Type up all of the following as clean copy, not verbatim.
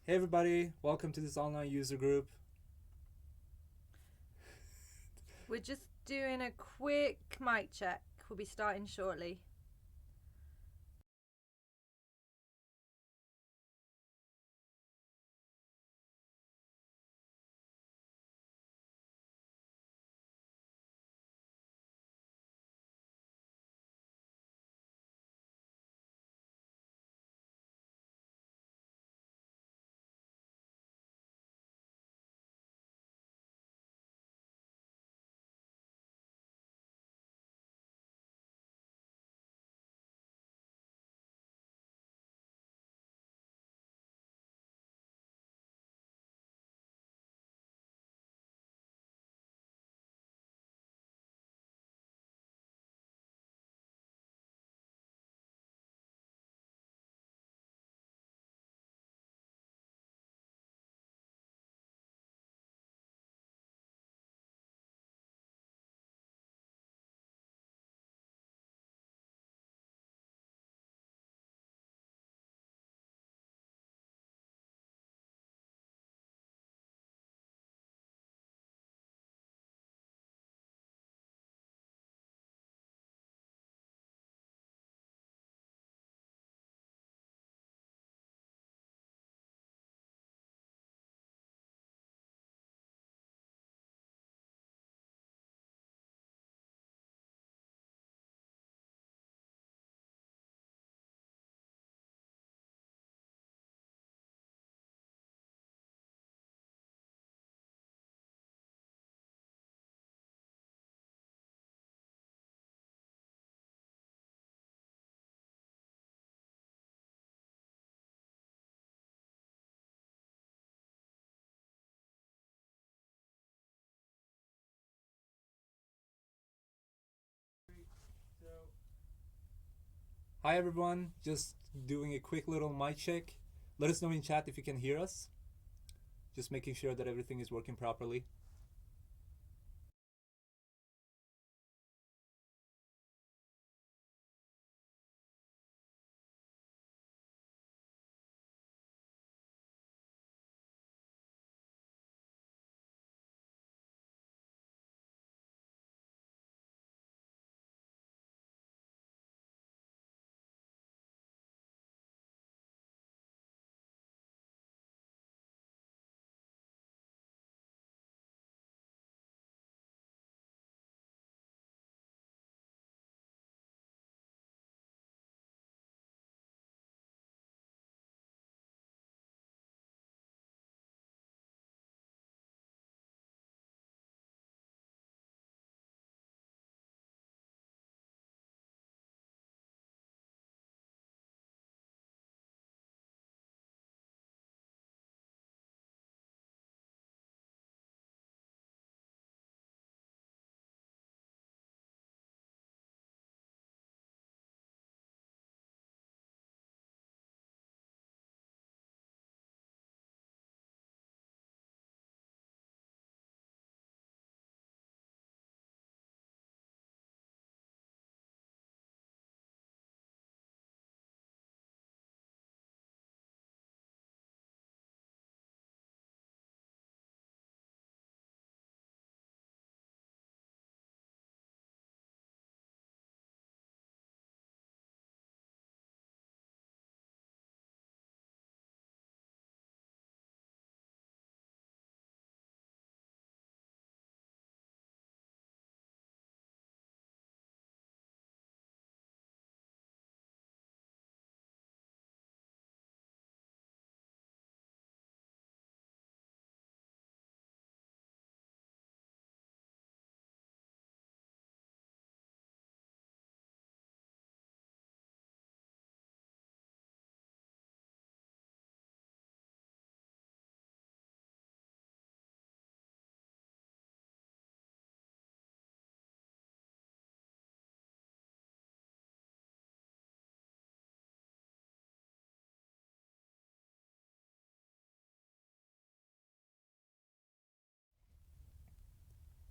Hey everybody, welcome to this online user group. We're just doing a quick mic check. We'll be starting shortly. Hi everyone, just doing a quick little mic check. Let us know in chat if you can hear us. Just making sure that everything is working properly.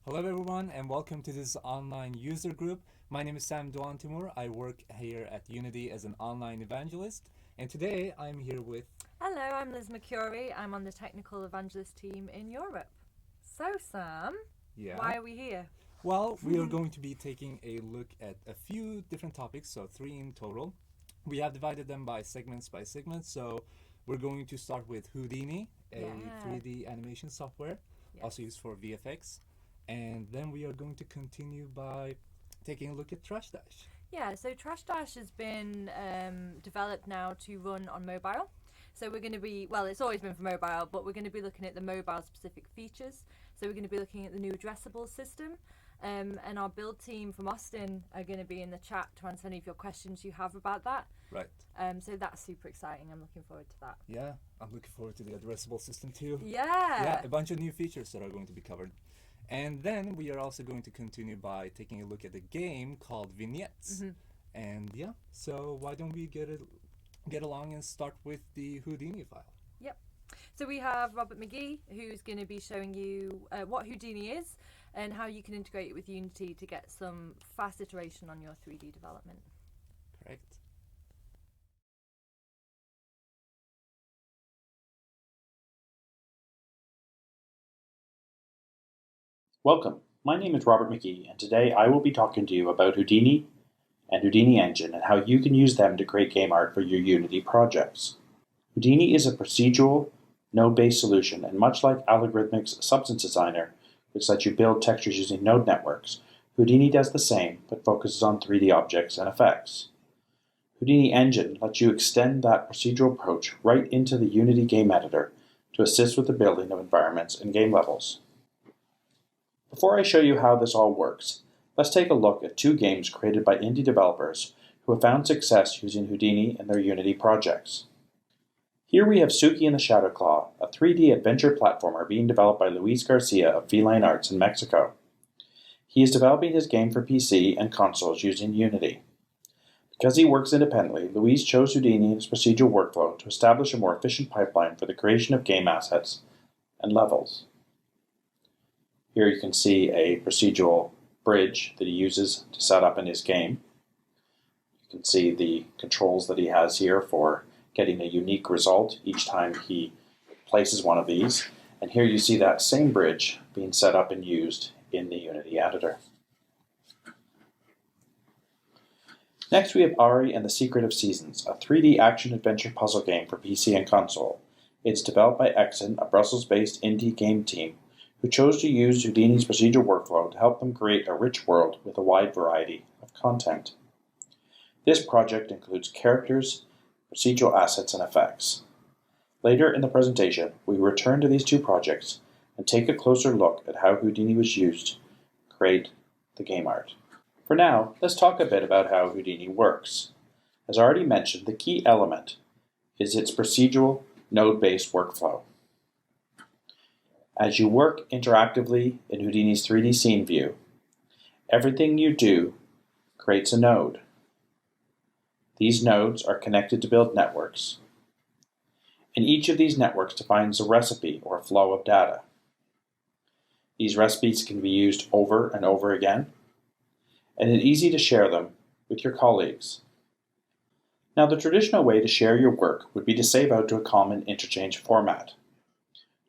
Hello everyone and welcome to this online user group. My name is Sam Duan Timur. I work here at Unity as an online evangelist. And today I'm here with. Hello, I'm Liz McCurry. I'm on the technical evangelist team in Europe. So, Sam, why are we here? Well, we are going to be taking a look at a few different topics, so 3 in total. We have divided them by segments, so we're going to start with Houdini, a 3D animation software, also used for VFX. And then we are going to continue by taking a look at Trash Dash. Yeah, so Trash Dash has been developed now to run on mobile. So we're going to be, well, it's always been for mobile, but we're going to be looking at the mobile specific features. So we're going to be looking at the new addressable system. And our build team from Austin are going to be in the chat to answer any of your questions you have about that. Right. So that's super exciting. I'm looking forward to that. Yeah, I'm looking forward to the addressable system too. Yeah, a bunch of new features that are going to be covered. And then we are also going to continue by taking a look at a game called Vignettes. And yeah, so why don't we get along and start with the Houdini file? Yep. So we have Robert McGee, who's going to be showing you what Houdini is and how you can integrate it with Unity to get some fast iteration on your 3D development. Correct. Welcome, my name is Robert McGee, and today I will be talking to you about Houdini and Houdini Engine and how you can use them to create game art for your Unity projects. Houdini is a procedural, node-based solution, and much like Algorithmic's Substance Designer, which lets you build textures using node networks, Houdini does the same, but focuses on 3D objects and effects. Houdini Engine lets you extend that procedural approach right into the Unity game editor to assist with the building of environments and game levels. Before I show you how this all works, let's take a look at 2 games created by indie developers who have found success using Houdini in their Unity projects. Here we have Suki and the Shadowclaw, a 3D adventure platformer being developed by Luis Garcia of Feline Arts in Mexico. He is developing his game for PC and consoles using Unity. Because he works independently, Luis chose Houdini and his procedural workflow to establish a more efficient pipeline for the creation of game assets and levels. Here you can see a procedural bridge that he uses to set up in his game. You can see the controls that he has here for getting a unique result each time he places one of these. And here you see that same bridge being set up and used in the Unity editor. Next we have Ari and the Secret of Seasons, a 3D action-adventure puzzle game for PC and console. It's developed by Exon, a Brussels-based indie game team, who chose to use Houdini's procedural workflow to help them create a rich world with a wide variety of content. This project includes characters, procedural assets, and effects. Later in the presentation, we return to these 2 projects and take a closer look at how Houdini was used to create the game art. For now, let's talk a bit about how Houdini works. As already mentioned, the key element is its procedural, node-based workflow. As you work interactively in Houdini's 3D scene view, everything you do creates a node. These nodes are connected to build networks, and each of these networks defines a recipe or flow of data. These recipes can be used over and over again, and it's easy to share them with your colleagues. Now, the traditional way to share your work would be to save out to a common interchange format.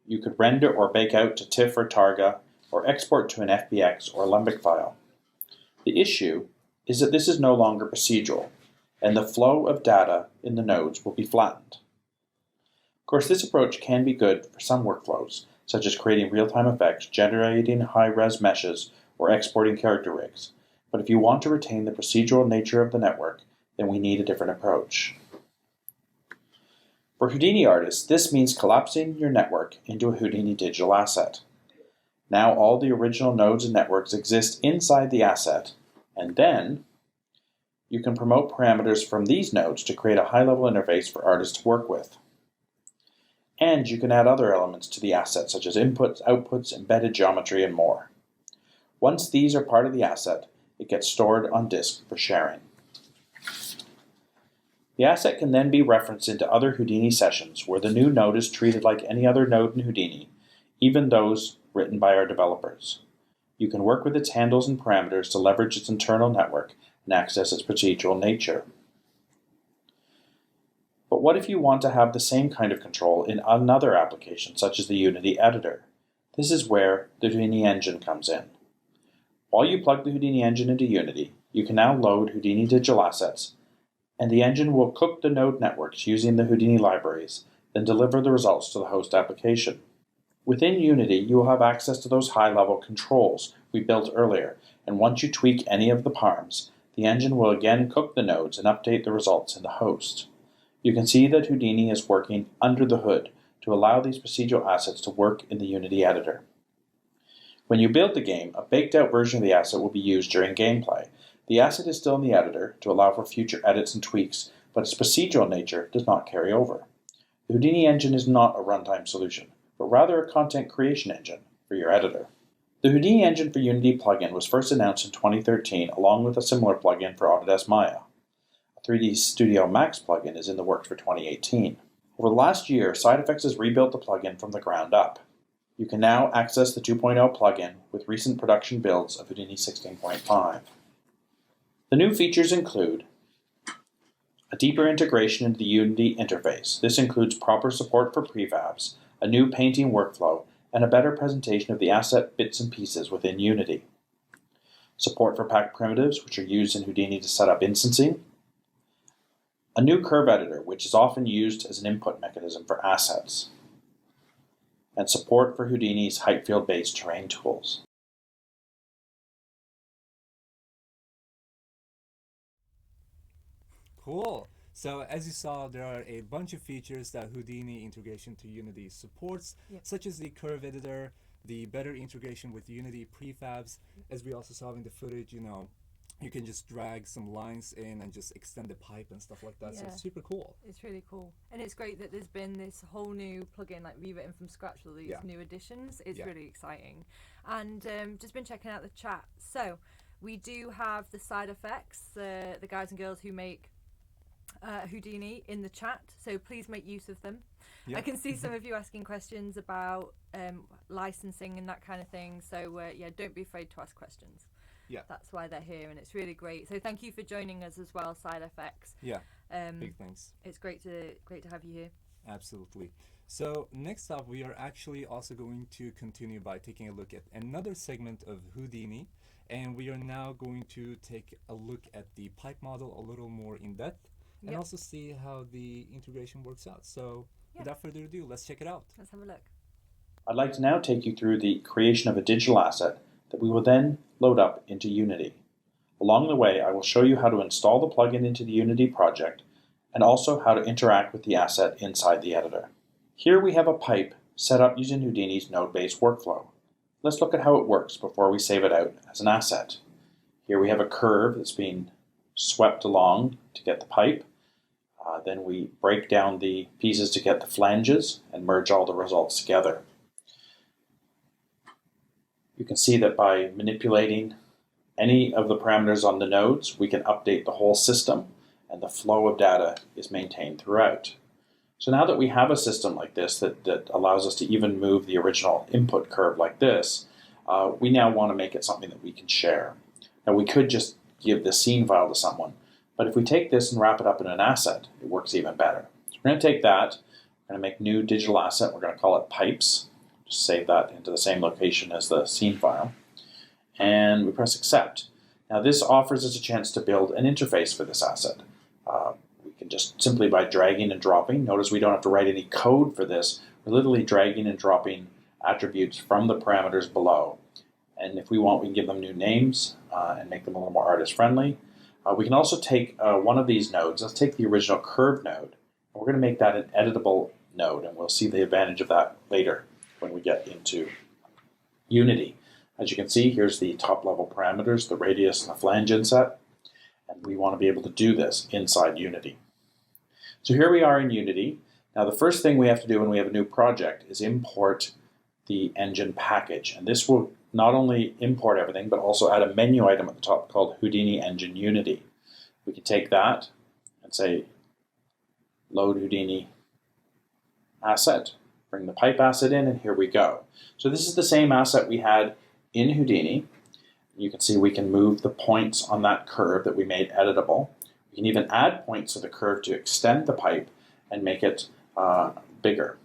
You could render or bake out to TIFF or Targa, or export to an FBX or Alembic file. The issue is that this is no longer procedural, and the flow of data in the nodes will be flattened. Of course, this approach can be good for some workflows, such as creating real-time effects, generating high-res meshes, or exporting character rigs. But if you want to retain the procedural nature of the network, then we need a different approach. For Houdini artists, this means collapsing your network into a Houdini digital asset. Now all the original nodes and networks exist inside the asset, and then you can promote parameters from these nodes to create a high-level interface for artists to work with. And you can add other elements to the asset, such as inputs, outputs, embedded geometry, and more. Once these are part of the asset, it gets stored on disk for sharing. The asset can then be referenced into other Houdini sessions where the new node is treated like any other node in Houdini, even those written by our developers. You can work with its handles and parameters to leverage its internal network and access its procedural nature. But what if you want to have the same kind of control in another application, such as the Unity editor? This is where the Houdini engine comes in. While you plug the Houdini engine into Unity, you can now load Houdini digital assets, and the engine will cook the node networks using the Houdini libraries, then deliver the results to the host application. Within Unity, you will have access to those high-level controls we built earlier, and once you tweak any of the params, the engine will again cook the nodes and update the results in the host. You can see that Houdini is working under the hood to allow these procedural assets to work in the Unity editor. When you build the game, a baked-out version of the asset will be used during gameplay. The asset is still in the editor to allow for future edits and tweaks, but its procedural nature does not carry over. The Houdini engine is not a runtime solution, but rather a content creation engine for your editor. The Houdini engine for Unity plugin was first announced in 2013 along with a similar plugin for Autodesk Maya. A 3D Studio Max plugin is in the works for 2018. Over the last year, SideFX has rebuilt the plugin from the ground up. You can now access the 2.0 plugin with recent production builds of Houdini 16.5. The new features include a deeper integration into the Unity interface. This includes proper support for prefabs, a new painting workflow, and a better presentation of the asset bits and pieces within Unity. Support for packed primitives, which are used in Houdini to set up instancing. A new curve editor, which is often used as an input mechanism for assets. And support for Houdini's height field-based terrain tools. Cool. So as you saw, there are a bunch of features that Houdini integration to Unity supports, such as the curve editor, the better integration with Unity prefabs. As we also saw in the footage, you can just drag some lines in and just extend the pipe and stuff like that. So it's super cool. It's really cool. And it's great that there's been this whole new plugin, like rewritten from scratch, all these new additions. It's really exciting. And just been checking out the chat. So we do have the side effects, the guys and girls who make Houdini in the chat, so please make use of them. I can see some of you asking questions about licensing and that kind of thing, so don't be afraid to ask questions. That's why they're here, and it's really great. So thank you for joining us as well, SideFX. Big thanks. It's great to have you here. Absolutely. So next up, we are actually also going to continue by taking a look at another segment of Houdini, and we are now going to take a look at the pipe model a little more in depth, and also see how the integration works out. So without further ado, let's check it out. Let's have a look. I'd like to now take you through the creation of a digital asset that we will then load up into Unity. Along the way, I will show you how to install the plugin into the Unity project and also how to interact with the asset inside the editor. Here we have a pipe set up using Houdini's node-based workflow. Let's look at how it works before we save it out as an asset. Here we have a curve that's being swept along to get the pipe. Then we break down the pieces to get the flanges and merge all the results together. You can see that by manipulating any of the parameters on the nodes, we can update the whole system, and the flow of data is maintained throughout. So now that we have a system like this that allows us to even move the original input curve like this, we now want to make it something that we can share. Now we could just give the scene file to someone, but if we take this and wrap it up in an asset, it works even better. So we're going to take that, we're going to make new digital asset, we're going to call it pipes. Just save that into the same location as the scene file, and we press accept. Now this offers us a chance to build an interface for this asset. We can just simply by dragging and dropping, notice we don't have to write any code for this, we're literally dragging and dropping attributes from the parameters below. And if we want, we can give them new names and make them a little more artist friendly. We can also take one of these nodes, let's take the original curve node, and we're going to make that an editable node, and we'll see the advantage of that later when we get into Unity. As you can see, here's the top level parameters, the radius and the flange inset, and we want to be able to do this inside Unity. So here we are in Unity. Now the first thing we have to do when we have a new project is import the engine package, and this will not only import everything, but also add a menu item at the top called Houdini Engine Unity. We can take that and say, load Houdini asset, bring the pipe asset in, and here we go. So this is the same asset we had in Houdini. You can see we can move the points on that curve that we made editable. We can even add points to the curve to extend the pipe, and make it bigger.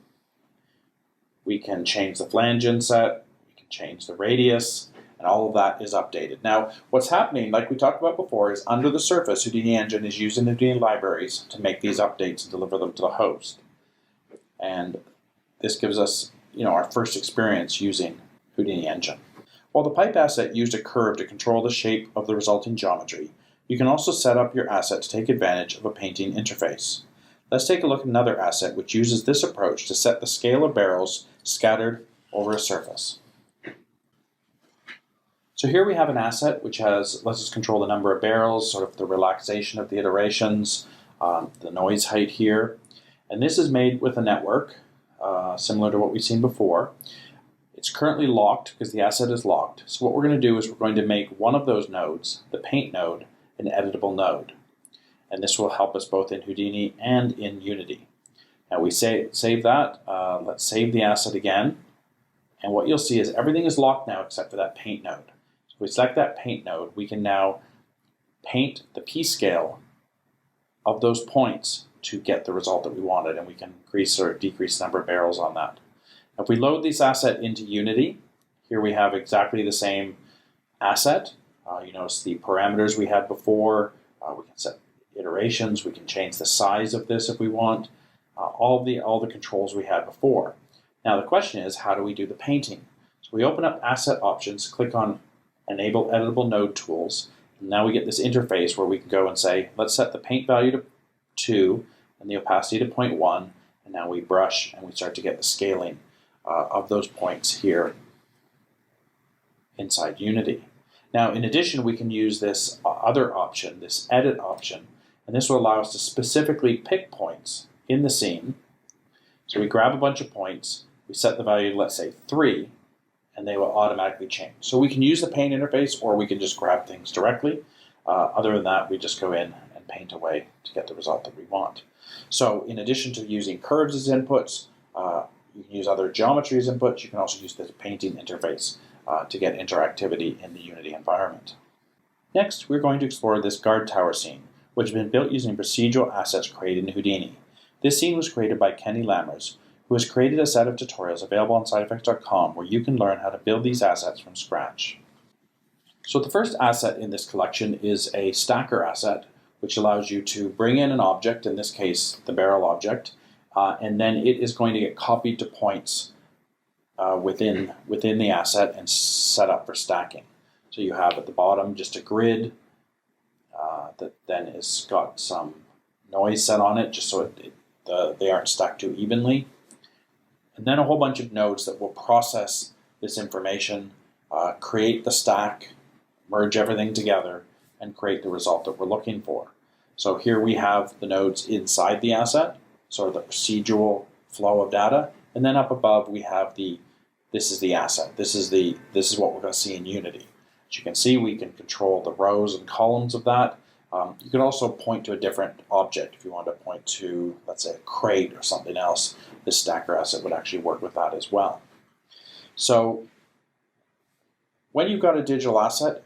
We can change the flange inset, we can change the radius, and all of that is updated. Now, what's happening, like we talked about before, is under the surface, Houdini Engine is using the Houdini libraries to make these updates and deliver them to the host. And this gives us, our first experience using Houdini Engine. While the pipe asset used a curve to control the shape of the resulting geometry, you can also set up your asset to take advantage of a painting interface. Let's take a look at another asset which uses this approach to set the scale of barrels scattered over a surface. So here we have an asset which lets us control the number of barrels, sort of the relaxation of the iterations, the noise height here. And this is made with a network, similar to what we've seen before. It's currently locked because the asset is locked. So what we're going to do is we're going to make one of those nodes, the paint node, an editable node. And this will help us both in Houdini and in Unity. Now we save that. Let's save the asset again. And what you'll see is everything is locked now except for that paint node. So if we select that paint node, we can now paint the p-scale of those points to get the result that we wanted, and we can increase or decrease the number of barrels on that. If we load this asset into Unity, here we have exactly the same asset. You notice the parameters we had before. We can set iterations. We can change the size of this if we want. All the controls we had before. Now the question is, how do we do the painting? So we open up Asset Options, click on Enable Editable Node Tools, and now we get this interface where we can go and say, let's set the paint value to 2 and the opacity to 0.1, and now we brush and we start to get the scaling of those points here inside Unity. Now, in addition, we can use this other option, this edit option, and this will allow us to specifically pick points in the scene. So we grab a bunch of points, we set the value, let's say 3, and they will automatically change. So we can use the paint interface, or we can just grab things directly. Other than that, we just go in and paint away to get the result that we want. So in addition to using curves as inputs, you can use other geometry as inputs. You can also use the painting interface to get interactivity in the Unity environment. Next, we're going to explore this guard tower scene, which has been built using procedural assets created in Houdini. This scene was created by Kenny Lammers, who has created a set of tutorials available on SideEffects.com where you can learn how to build these assets from scratch. So the first asset in this collection is a stacker asset, which allows you to bring in an object, in this case the barrel object, and then it is going to get copied to points within the asset and set up for stacking. So you have at the bottom just a grid that then has got some noise set on it, just so they aren't stacked too evenly. And then a whole bunch of nodes that will process this information, create the stack, merge everything together, and create the result that we're looking for. So here we have the nodes inside the asset, sort of the procedural flow of data, and then up above we have this is the asset. This is what we're going to see in Unity. As you can see, we can control the rows and columns of that. You can also point to a different object if you want to point to, let's say, a crate or something else. This stacker asset would actually work with that as well. So when you've got a digital asset,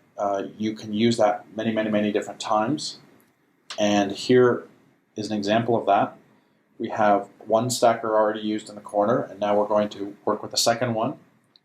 you can use that many, many, many different times. And here is an example of that. We have one stacker already used in the corner, and now we're going to work with the second one.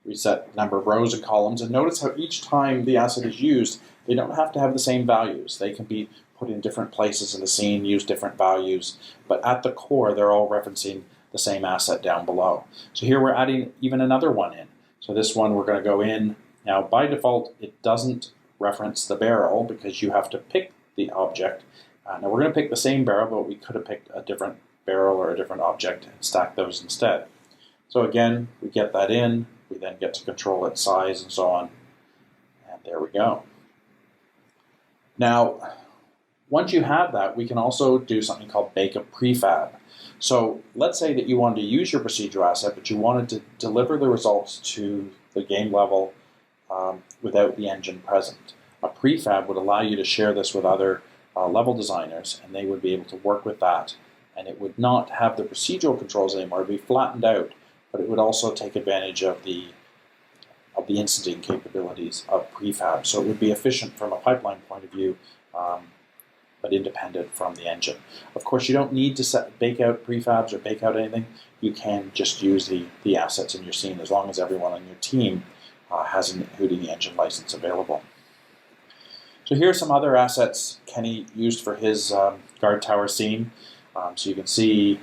We set the number of rows and columns, and notice how each time the asset is used, they don't have to have the same values. They can be put in different places in the scene, use different values, but at the core, they're all referencing the same asset down below. So here we're adding even another one in. So this one we're going to go in. Now, by default, it doesn't reference the barrel because you have to pick the object. Now, we're going to pick the same barrel, but we could have picked a different barrel or a different object and stack those instead. So again, we get that in. We then get to control its size and so on. And there we go. Now, once you have that, we can also do something called bake a prefab. So let's say that you wanted to use your procedural asset, but you wanted to deliver the results to the game level without the engine present. A prefab would allow you to share this with other level designers, and they would be able to work with that. And it would not have the procedural controls anymore. It would be flattened out, but it would also take advantage of the instanting capabilities of prefab. So it would be efficient from a pipeline point of view but independent from the engine. Of course, you don't need to bake out prefabs or bake out anything. You can just use the assets in your scene as long as everyone on your team has a Houdini engine license available. So here are some other assets Kenny used for his guard tower scene. So you can see,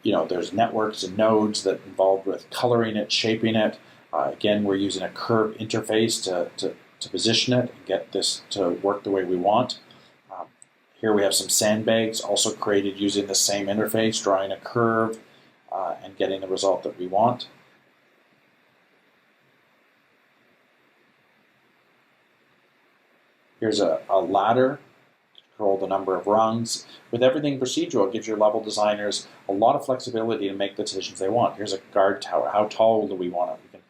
there's networks and nodes that involved with coloring it, shaping it. Again, we're using a curve interface to position it and get this to work the way we want. Here we have some sandbags also created using the same interface, drawing a curve and getting the result that we want. Here's a ladder to control the number of rungs. With everything procedural, it gives your level designers a lot of flexibility to make the decisions they want. Here's a guard tower. How tall do we want it? We can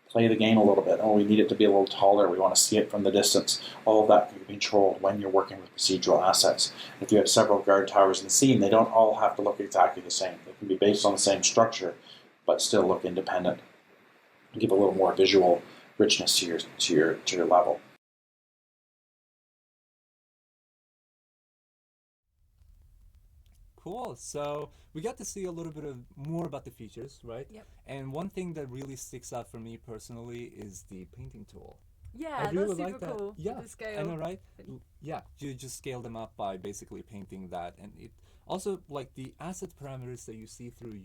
play the game a little bit. Oh, we need it to be a little taller. We want to see it from the distance. All of that can be controlled when you're working with procedural assets. If you have several guard towers in the scene, they don't all have to look exactly the same. They can be based on the same structure, but still look independent. Give a little more visual richness to your level. Cool. So we got to see a little bit more about the features, right? Yep. And one thing that really sticks out for me personally is the painting tool. Yeah, I really that's like super that. cool. Yeah, with the scale. I know, right? Yeah, you just scale them up by basically painting that, and it also like the asset parameters that you see through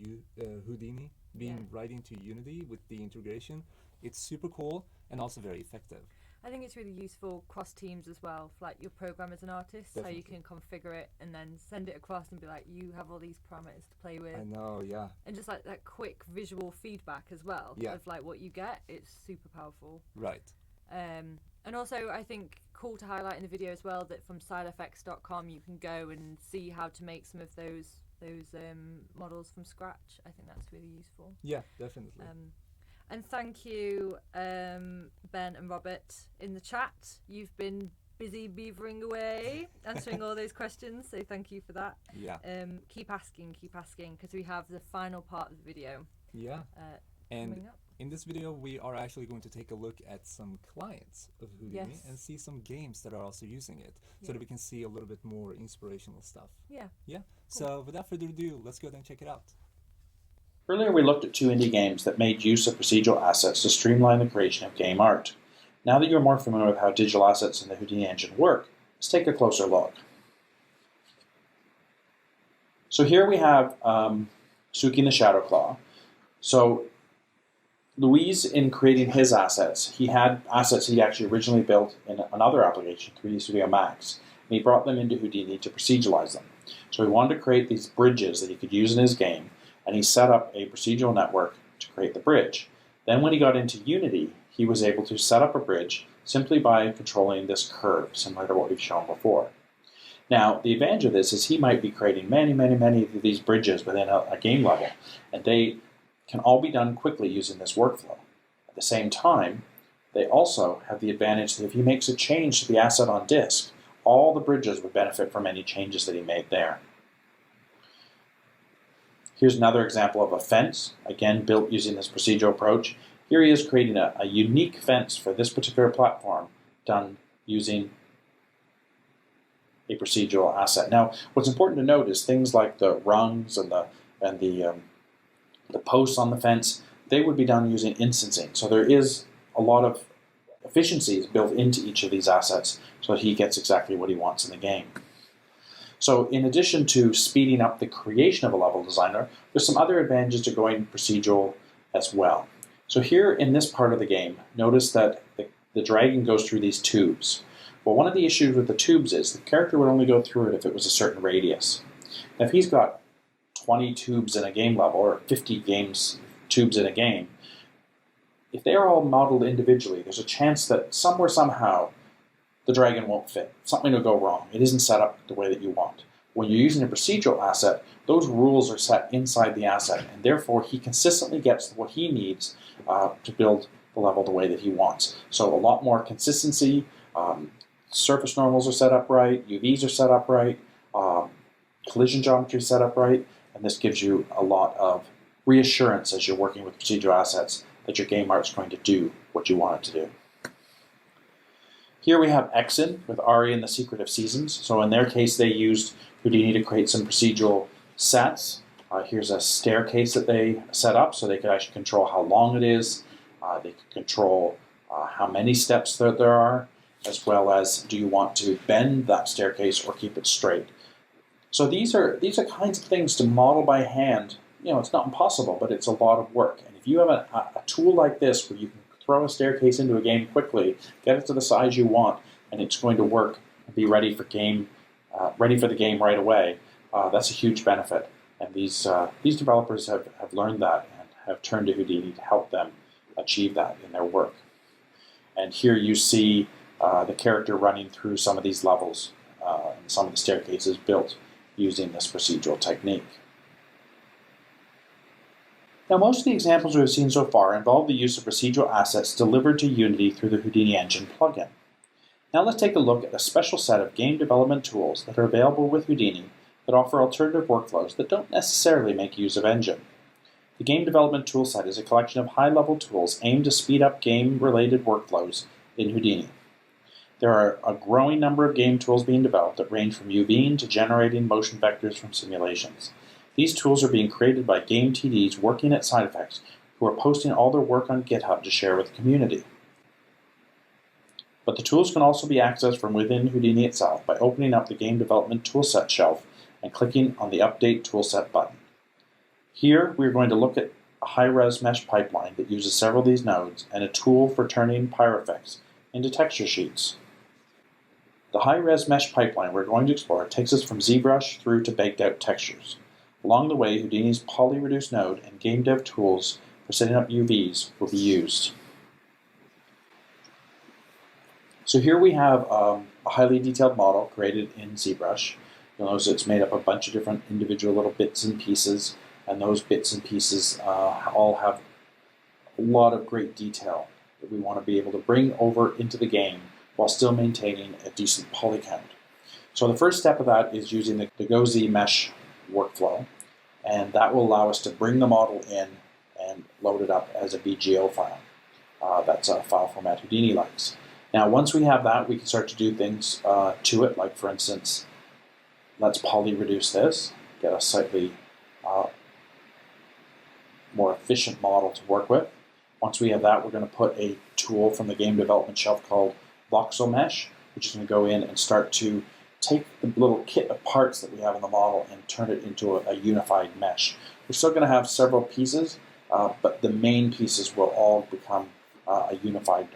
Houdini being right into Unity with the integration. It's super cool and also very effective. I think it's really useful cross teams as well, for like your program as an artist, Definitely. so you can configure it and then send it across and be like, you have all these parameters to play with. I know, yeah. And just like that quick visual feedback as well of like what you get, it's super powerful. Right. And also I think cool to highlight in the video as well that from sidefx.com you can go and see how to make some of those models from scratch. I think that's really useful. Yeah, definitely. And thank you, Ben and Robert in the chat. You've been busy beavering away, answering all those questions, so thank you for that. Yeah. Keep asking, because we have the final part of the video. Yeah. And coming up. in this video, we are actually going to take a look at some clients of Houdini and see some games that are also using it, so that we can see a little bit more inspirational stuff. Yeah. Yeah. Cool. So without further ado, let's go ahead and check it out. Earlier we looked at 2 indie games that made use of procedural assets to streamline the creation of game art. Now that you're more familiar with how digital assets in the Houdini engine work, let's take a closer look. So here we have Suki and the Shadowclaw. So Louise, in creating his assets, he had assets he actually originally built in another application, 3D Studio Max, and he brought them into Houdini to proceduralize them. So he wanted to create these bridges that he could use in his game, and he set up a procedural network to create the bridge. Then when he got into Unity, he was able to set up a bridge simply by controlling this curve, similar to what we've shown before. Now, the advantage of this is he might be creating many of these bridges within a game level, and they can all be done quickly using this workflow. At the same time, they also have the advantage that if he makes a change to the asset on disk, all the bridges would benefit from any changes that he made there. Here's another example of a fence, again built using this procedural approach. Here he is creating a unique fence for this particular platform done using a procedural asset. Now, what's important to note is things like the rungs and the posts on the fence, they would be done using instancing. So there is a lot of efficiencies built into each of these assets so that he gets exactly what he wants in the game. So in addition to speeding up the creation of a level designer, there's some other advantages to going procedural as well. So here in this part of the game, notice that the dragon goes through these tubes. Well, one of the issues with the tubes is the character would only go through it if it was a certain radius. Now, if he's got 20 tubes in a game level, or 50 tubes in a game, if they are all modeled individually, there's a chance that somewhere, somehow, the dragon won't fit. Something will go wrong. It isn't set up the way that you want. When you're using a procedural asset, those rules are set inside the asset, and therefore he consistently gets what he needs to build the level the way that he wants. So a lot more consistency, surface normals are set up right, UVs are set up right, collision geometry is set up right, and this gives you a lot of reassurance as you're working with procedural assets that your game art is going to do what you want it to do. Here we have Exon with Ari and the Secret of Seasons. So in their case, they used Houdini to create some procedural sets. Here's a staircase that they set up so they could actually control how long it is. They could control how many steps there are, as well as do you want to bend that staircase or keep it straight. So these are kinds of things to model by hand. It's not impossible, but it's a lot of work. And if you have a tool like this where you can throw a staircase into a game quickly, get it to the size you want, and it's going to work and be ready for the game right away, that's a huge benefit. And these developers have learned that and have turned to Houdini to help them achieve that in their work. And here you see the character running through some of these levels, and some of the staircases built using this procedural technique. Now, most of the examples we've seen so far involve the use of procedural assets delivered to Unity through the Houdini Engine plugin. Now let's take a look at a special set of game development tools that are available with Houdini that offer alternative workflows that don't necessarily make use of Engine. The Game Development Toolset is a collection of high-level tools aimed to speed up game-related workflows in Houdini. There are a growing number of game tools being developed that range from UVing to generating motion vectors from simulations. These tools are being created by game TDs working at SideEffects, who are posting all their work on GitHub to share with the community. But the tools can also be accessed from within Houdini itself by opening up the Game Development Toolset shelf and clicking on the Update Toolset button. Here, we're going to look at a high-res mesh pipeline that uses several of these nodes and a tool for turning pyrofeffects into texture sheets. The high-res mesh pipeline we're going to explore takes us from ZBrush through to baked-out textures. Along the way, Houdini's polyreduce node and game dev tools for setting up UVs will be used. So here we have a highly detailed model created in ZBrush. You'll notice it's made up of a bunch of different individual little bits and pieces, and those bits and pieces all have a lot of great detail that we want to be able to bring over into the game while still maintaining a decent poly count. So the first step of that is using the GoZ mesh workflow, and that will allow us to bring the model in and load it up as a VGO file. That's a file format Houdini likes. Now, once we have that, we can start to do things to it, like for instance, let's polyreduce this, get a slightly more efficient model to work with. Once we have that, we're going to put a tool from the game development shelf called Voxel Mesh, which is going to go in and start to take the little kit of parts that we have in the model and turn it into a unified mesh. We're still going to have several pieces, but the main pieces will all become a unified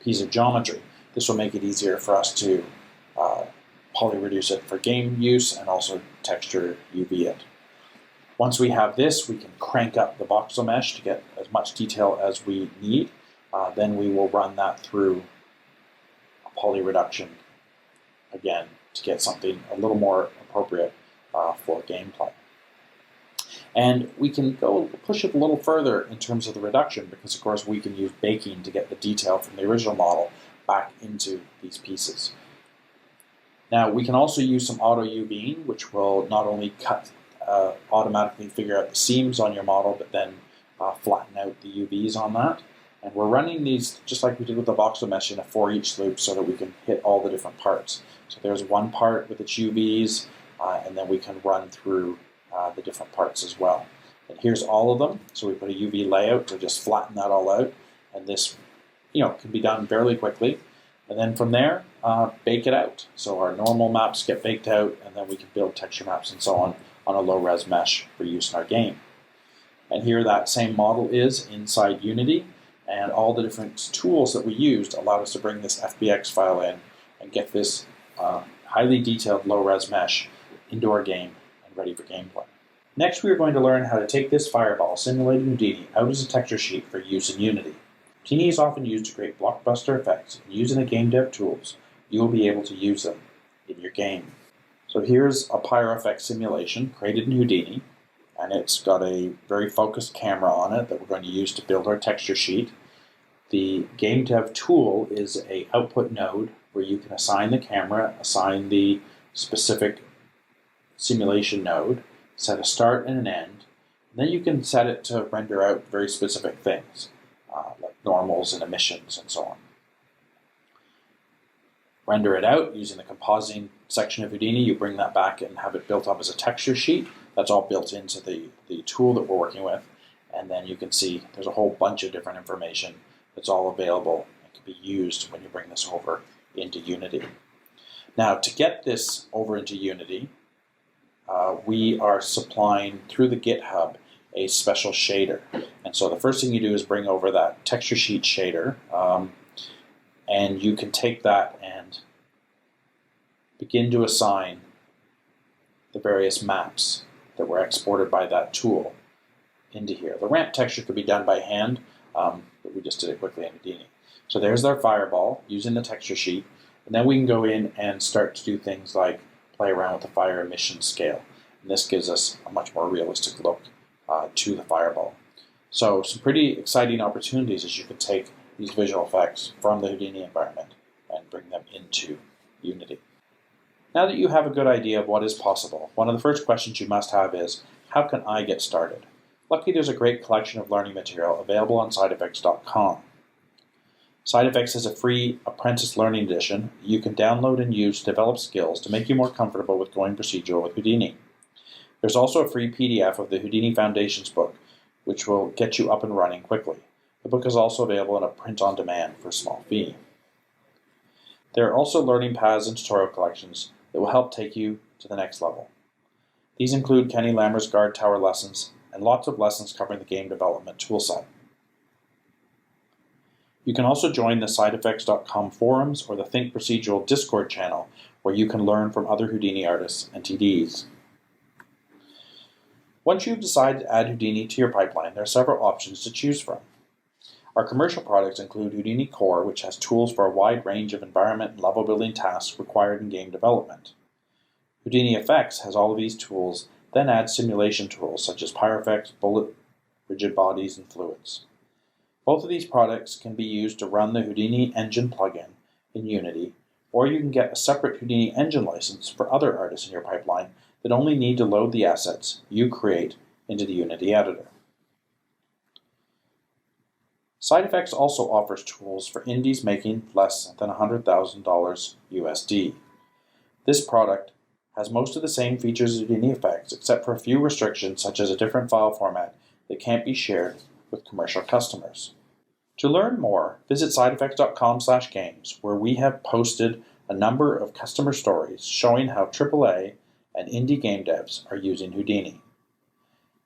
piece of geometry. This will make it easier for us to polyreduce it for game use and also texture UV it. Once we have this, we can crank up the voxel mesh to get as much detail as we need. Then we will run that through a poly reduction again to get something a little more appropriate for gameplay. And we can go push it a little further in terms of the reduction because, of course, we can use baking to get the detail from the original model back into these pieces. Now, we can also use some auto UVing, which will not only automatically figure out the seams on your model, but then flatten out the UVs on that. And we're running these just like we did with the voxel mesh in a for each loop so that we can hit all the different parts. So there's one part with its UVs, and then we can run through the different parts as well. And here's all of them. So we put a UV layout to just flatten that all out. And this, can be done fairly quickly. And then from there, bake it out. So our normal maps get baked out, and then we can build texture maps and so on a low-res mesh for use in our game. And here that same model is inside Unity, and all the different tools that we used allowed us to bring this FBX file in and get this highly detailed low-res mesh into our game and ready for gameplay. Next, we are going to learn how to take this fireball simulated in Houdini out as a texture sheet for use in Unity. Houdini is often used to create blockbuster effects, and using the game dev tools, you will be able to use them in your game. So here's a pyro effect simulation created in Houdini, and it's got a very focused camera on it that we're going to use to build our texture sheet. The game dev tool is an output node where you can assign the camera, assign the specific simulation node, set a start and an end, and then you can set it to render out very specific things, like normals and emissions and so on. Render it out using the compositing section of Houdini. You bring that back and have it built up as a texture sheet. That's all built into the tool that we're working with. And then you can see there's a whole bunch of different information that's all available and can be used when you bring this over into Unity. Now, to get this over into Unity, we are supplying through the GitHub a special shader. And so the first thing you do is bring over that texture sheet shader, and you can take that and begin to assign the various maps that were exported by that tool into here. The ramp texture could be done by hand, but we just did it quickly in Houdini. So there's our fireball using the texture sheet, and then we can go in and start to do things like play around with the fire emission scale. And this gives us a much more realistic look to the fireball. So some pretty exciting opportunities as you can take these visual effects from the Houdini environment and bring them into Unity. Now that you have a good idea of what is possible, one of the first questions you must have is, how can I get started? Luckily, there's a great collection of learning material available on SideEffects.com. SideEffects is a free apprentice learning edition you can download and use to develop skills to make you more comfortable with going procedural with Houdini. There's also a free PDF of the Houdini Foundations book, which will get you up and running quickly. The book is also available in a print-on-demand for a small fee. There are also learning paths and tutorial collections that will help take you to the next level. These include Kenny Lammer's Guard Tower lessons and lots of lessons covering the game development toolset. You can also join the SideEffects.com forums or the Think Procedural Discord channel, where you can learn from other Houdini artists and TDs. Once you've decided to add Houdini to your pipeline, there are several options to choose from. Our commercial products include Houdini Core, which has tools for a wide range of environment and level building tasks required in game development. Houdini Effects has all of these tools, then adds simulation tools such as Pyrofx, Bullet, Rigid Bodies, and Fluids. Both of these products can be used to run the Houdini Engine plugin in Unity, or you can get a separate Houdini Engine license for other artists in your pipeline that only need to load the assets you create into the Unity editor. SideEffects also offers tools for indies making less than $100,000 USD. This product has most of the same features as Houdini Effects, except for a few restrictions such as a different file format that can't be shared with commercial customers. To learn more, visit SideEffects.com/games, where we have posted a number of customer stories showing how AAA and indie game devs are using Houdini.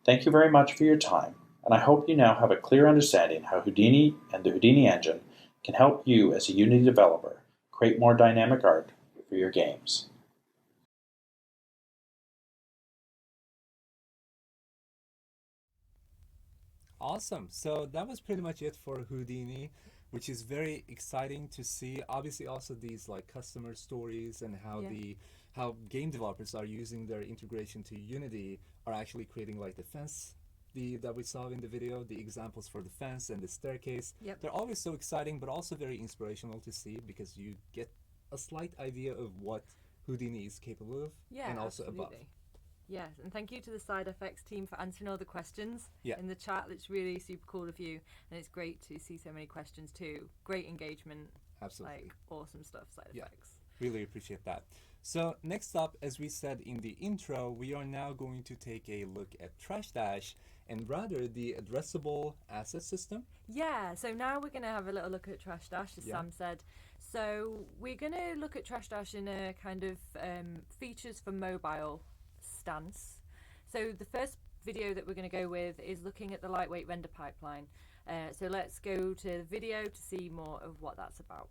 Thank you very much for your time, and I hope you now have a clear understanding how Houdini and the Houdini engine can help you as a Unity developer create more dynamic art for your games. Awesome. So that was pretty much it for Houdini, which is very exciting to see. Obviously, also these like customer stories and how how game developers are using their integration to Unity are actually creating like the fence that we saw in the video, the examples for the fence and the staircase. Yep. They're always so exciting, but also very inspirational to see because you get a slight idea of what Houdini is capable of and also above. Yes, and thank you to the SideEffects team for answering all the questions in the chat. It's really super cool of you, and it's great to see so many questions too. Great engagement. Absolutely. Like, awesome stuff, SideEffects. Really appreciate that. So next up, as we said in the intro, we are now going to take a look at Trash Dash, and rather the addressable asset system. Yeah, so now we're going to have a little look at Trash Dash, as Sam said. So we're going to look at Trash Dash in a kind of features for mobile stance. So the first video that we're going to go with is looking at the lightweight render pipeline. So let's go to the video to see more of what that's about.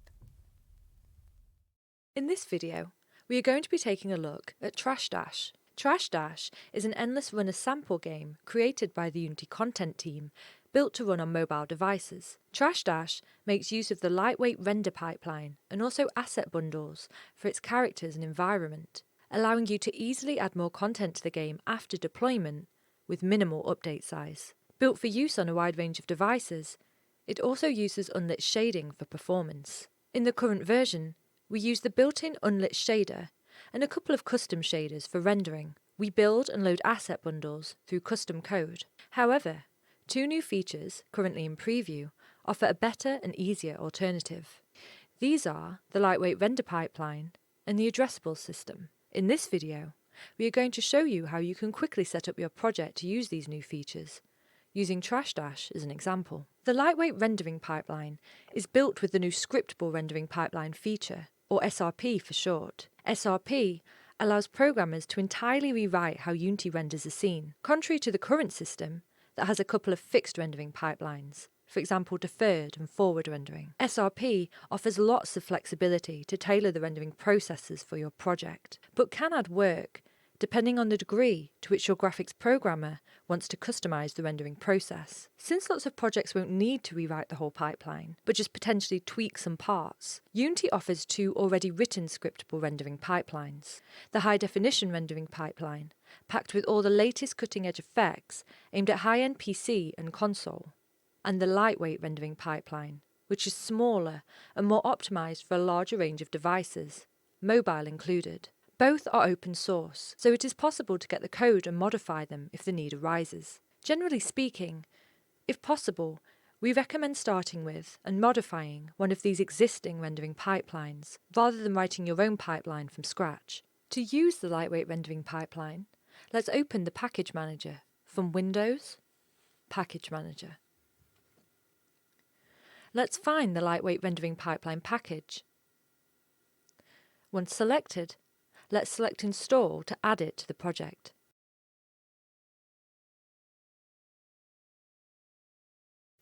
In this video, we are going to be taking a look at Trash Dash. Trash Dash is an endless runner sample game created by the Unity content team, built to run on mobile devices. Trash Dash makes use of the lightweight render pipeline and also asset bundles for its characters and environment, allowing you to easily add more content to the game after deployment with minimal update size. Built for use on a wide range of devices, it also uses unlit shading for performance. In the current version, we use the built-in unlit shader and a couple of custom shaders for rendering. We build and load asset bundles through custom code. However, two new features, currently in preview, offer a better and easier alternative. These are the lightweight render pipeline and the addressable system. In this video, we are going to show you how you can quickly set up your project to use these new features, using TrashDash as an example. The lightweight rendering pipeline is built with the new scriptable rendering pipeline feature, or SRP for short. SRP allows programmers to entirely rewrite how Unity renders a scene, contrary to the current system that has a couple of fixed rendering pipelines, for example deferred and forward rendering. SRP offers lots of flexibility to tailor the rendering processes for your project, but can add work depending on the degree to which your graphics programmer wants to customize the rendering process. Since lots of projects won't need to rewrite the whole pipeline, but just potentially tweak some parts, Unity offers two already written scriptable rendering pipelines. The high-definition rendering pipeline, packed with all the latest cutting-edge effects aimed at high-end PC and console, and the lightweight rendering pipeline, which is smaller and more optimized for a larger range of devices, mobile included. Both are open source, so it is possible to get the code and modify them if the need arises. Generally speaking, if possible, we recommend starting with and modifying one of these existing rendering pipelines, rather than writing your own pipeline from scratch. To use the lightweight rendering pipeline, let's open the Package Manager from Windows, Package Manager. Let's find the lightweight rendering pipeline package. Once selected, let's select Install to add it to the project.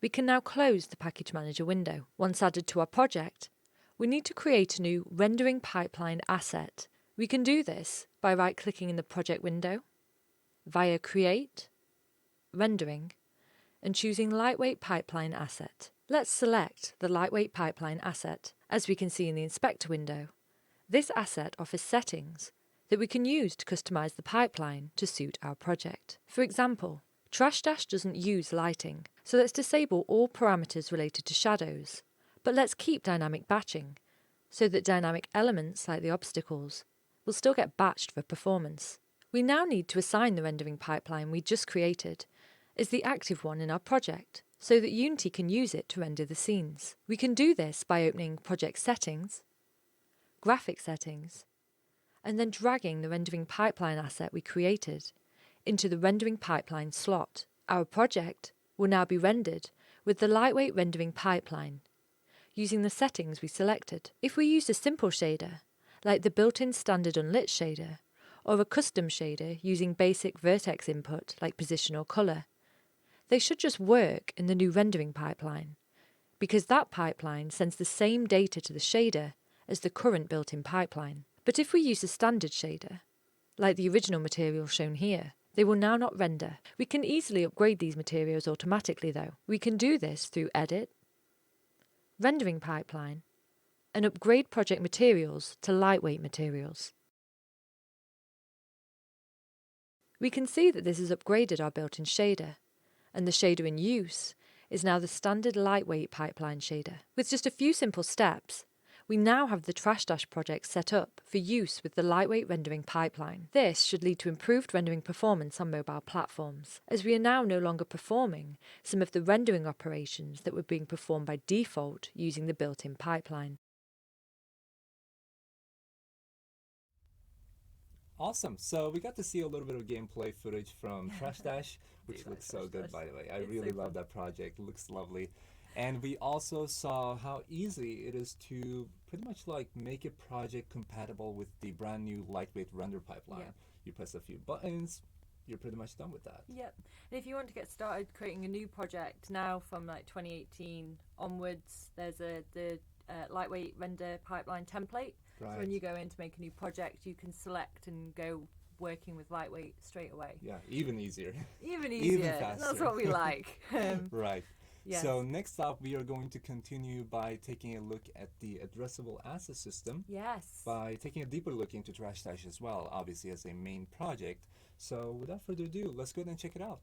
We can now close the Package Manager window. Once added to our project, we need to create a new rendering pipeline asset. We can do this by right-clicking in the project window, via Create, Rendering, and choosing Lightweight Pipeline Asset. Let's select the Lightweight Pipeline asset. As we can see in the Inspector window, this asset offers settings that we can use to customize the pipeline to suit our project. For example, TrashDash doesn't use lighting, so let's disable all parameters related to shadows, but let's keep dynamic batching, so that dynamic elements like the obstacles will still get batched for performance. We now need to assign the rendering pipeline we just created as the active one in our project, so that Unity can use it to render the scenes. We can do this by opening Project Settings, Graphic Settings, and then dragging the rendering pipeline asset we created into the rendering pipeline slot. Our project will now be rendered with the lightweight rendering pipeline, using the settings we selected. If we used a simple shader, like the built-in standard unlit shader, or a custom shader using basic vertex input like position or colour, they should just work in the new rendering pipeline, because that pipeline sends the same data to the shader as the current built-in pipeline. But if we use a standard shader, like the original material shown here, they will now not render. We can easily upgrade these materials automatically though. We can do this through Edit, Rendering Pipeline, and upgrade project materials to lightweight materials. We can see that this has upgraded our built-in shader, and the shader in use is now the standard lightweight pipeline shader. With just a few simple steps, we now have the TrashDash project set up for use with the lightweight rendering pipeline. This should lead to improved rendering performance on mobile platforms, as we are now no longer performing some of the rendering operations that were being performed by default using the built-in pipeline. Awesome. So we got to see a little bit of gameplay footage from TrashDash, which looks so good, by the way. I really love that project. It looks lovely. And we also saw how easy it is to pretty much like make a project compatible with the brand new lightweight render pipeline. Yeah. You press a few buttons, you're pretty much done with that. Yep. And if you want to get started creating a new project now from like 2018 onwards, there's the lightweight render pipeline template. Right. So when you go in to make a new project, you can select and go working with lightweight straight away. Yeah, even easier. Even easier. Even faster. That's what we like. Right. Yes. So next up, we are going to continue by taking a look at the addressable asset system. Yes. By taking a deeper look into TrashDash as well, obviously as a main project. So without further ado, let's go ahead and check it out.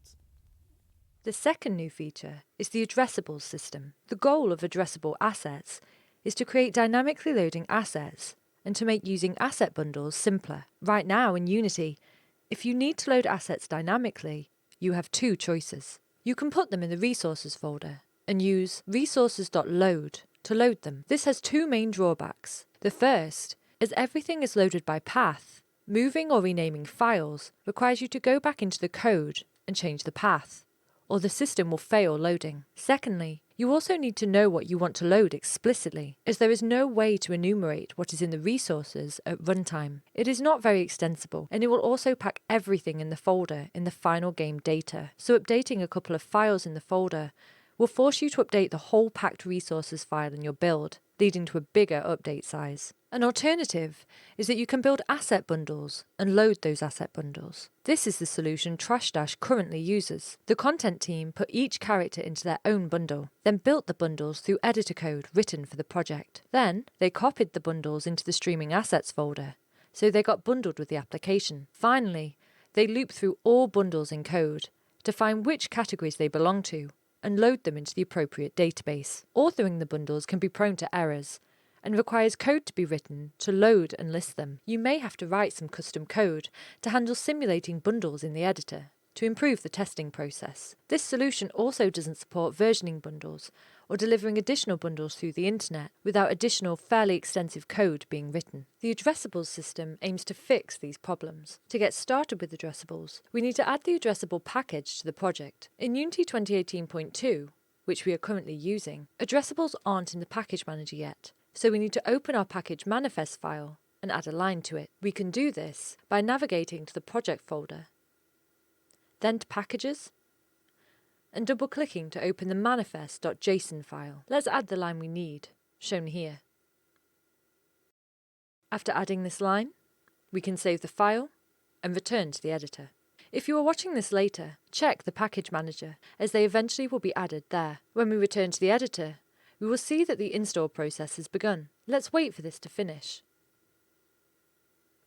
The second new feature is the addressable system. The goal of addressable assets is to create dynamically loading assets and to make using asset bundles simpler. Right now in Unity, if you need to load assets dynamically, you have two choices. You can put them in the Resources folder and use resources.load to load them. This has two main drawbacks. The first is everything is loaded by path. Moving or renaming files requires you to go back into the code and change the path, or the system will fail loading. Secondly, you also need to know what you want to load explicitly, as there is no way to enumerate what is in the resources at runtime. It is not very extensible, and it will also pack everything in the folder in the final game data, so updating a couple of files in the folder will force you to update the whole packed resources file in your build, leading to a bigger update size. An alternative is that you can build asset bundles and load those asset bundles. This is the solution TrashDash currently uses. The content team put each character into their own bundle, then built the bundles through editor code written for the project. Then they copied the bundles into the streaming assets folder, so they got bundled with the application. Finally, they loop through all bundles in code to find which categories they belong to and load them into the appropriate database. Authoring the bundles can be prone to errors and requires code to be written to load and list them. You may have to write some custom code to handle simulating bundles in the editor to improve the testing process. This solution also doesn't support versioning bundles or delivering additional bundles through the internet without additional fairly extensive code being written. The addressables system aims to fix these problems. To get started with addressables, we need to add the addressable package to the project. In Unity 2018.2, which we are currently using, addressables aren't in the package manager yet, so we need to open our package manifest file and add a line to it. We can do this by navigating to the project folder, then to packages, and double-clicking to open the manifest.json file. Let's add the line we need, shown here. After adding this line, we can save the file and return to the editor. If you are watching this later, check the package manager, as they eventually will be added there. When we return to the editor, we will see that the install process has begun. Let's wait for this to finish.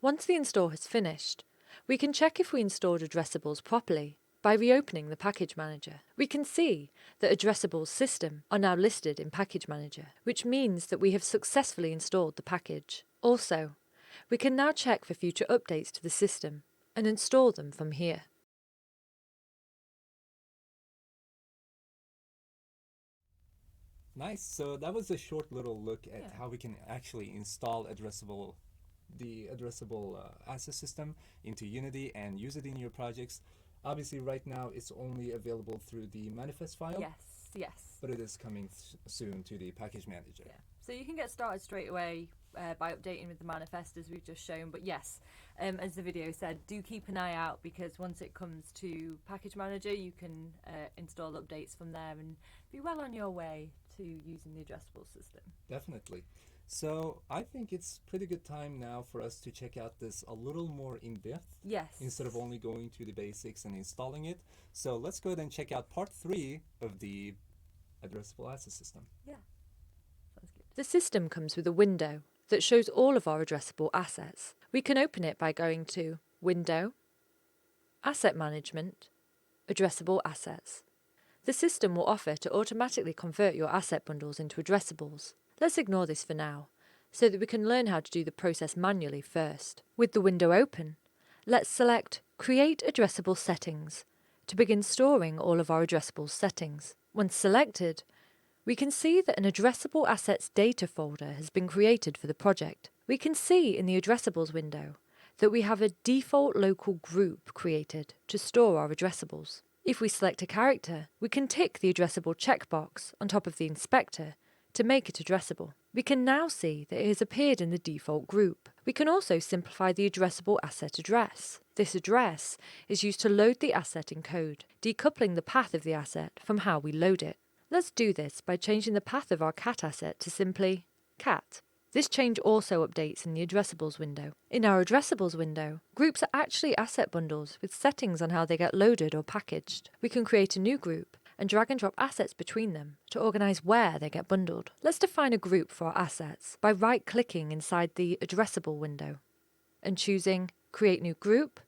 Once the install has finished, we can check if we installed addressables properly by reopening the package manager. We can see that addressables system are now listed in package manager, which means that we have successfully installed the package. Also, we can now check for future updates to the system and install them from here. Nice. So that was a short little look at how we can actually install the addressable asset system into Unity and use it in your projects. Obviously, right now it's only available through the manifest file. Yes. But it is coming soon to the package manager. Yeah. So you can get started straight away by updating with the manifest, as we've just shown. But yes, as the video said, do keep an eye out, because once it comes to package manager, you can install updates from there and be well on your way to using the addressable system. Definitely. So I think it's pretty good time now for us to check out this a little more in depth. Yes. Instead of only going to the basics and installing it. So let's go ahead and check out part 3 of the addressable asset system. Yeah. Sounds good. The system comes with a window that shows all of our addressable assets. We can open it by going to Window, Asset Management, Addressable Assets. The system will offer to automatically convert your asset bundles into addressables. Let's ignore this for now, so that we can learn how to do the process manually first. With the window open, let's select Create Addressable Settings to begin storing all of our addressable settings. Once selected, we can see that an Addressable Assets data folder has been created for the project. We can see in the Addressables window that we have a default local group created to store our addressables. If we select a character, we can tick the addressable checkbox on top of the inspector to make it addressable. We can now see that it has appeared in the default group. We can also simplify the addressable asset address. This address is used to load the asset in code, decoupling the path of the asset from how we load it. Let's do this by changing the path of our cat asset to simply cat. This change also updates in the addressables window. In our addressables window, groups are actually asset bundles with settings on how they get loaded or packaged. We can create a new group and drag and drop assets between them to organise where they get bundled. Let's define a group for our assets by right-clicking inside the addressable window and choosing Create New Group,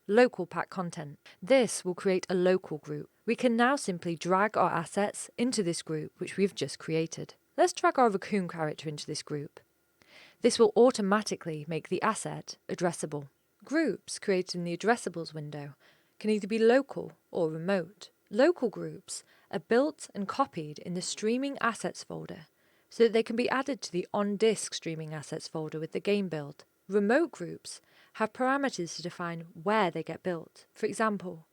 Local Pack Content. This will create a local group. We can now simply drag our assets into this group which we've just created. Let's drag our raccoon character into this group. This will automatically make the asset addressable. Groups created in the addressables window can either be local or remote. Local groups are built and copied in the Streaming Assets folder so that they can be added to the on-disk Streaming Assets folder with the game build. Remote groups have parameters to define where they get built. For example,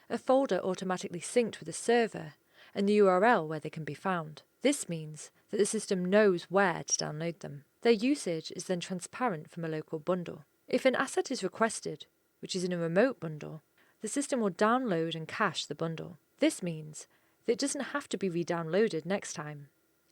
a folder automatically synced with a server and the URL where they can be found. This means that the system knows where to download them. Their usage is then transparent from a local bundle. If an asset is requested, which is in a remote bundle, the system will download and cache the bundle. This means that it doesn't have to be re-downloaded next time,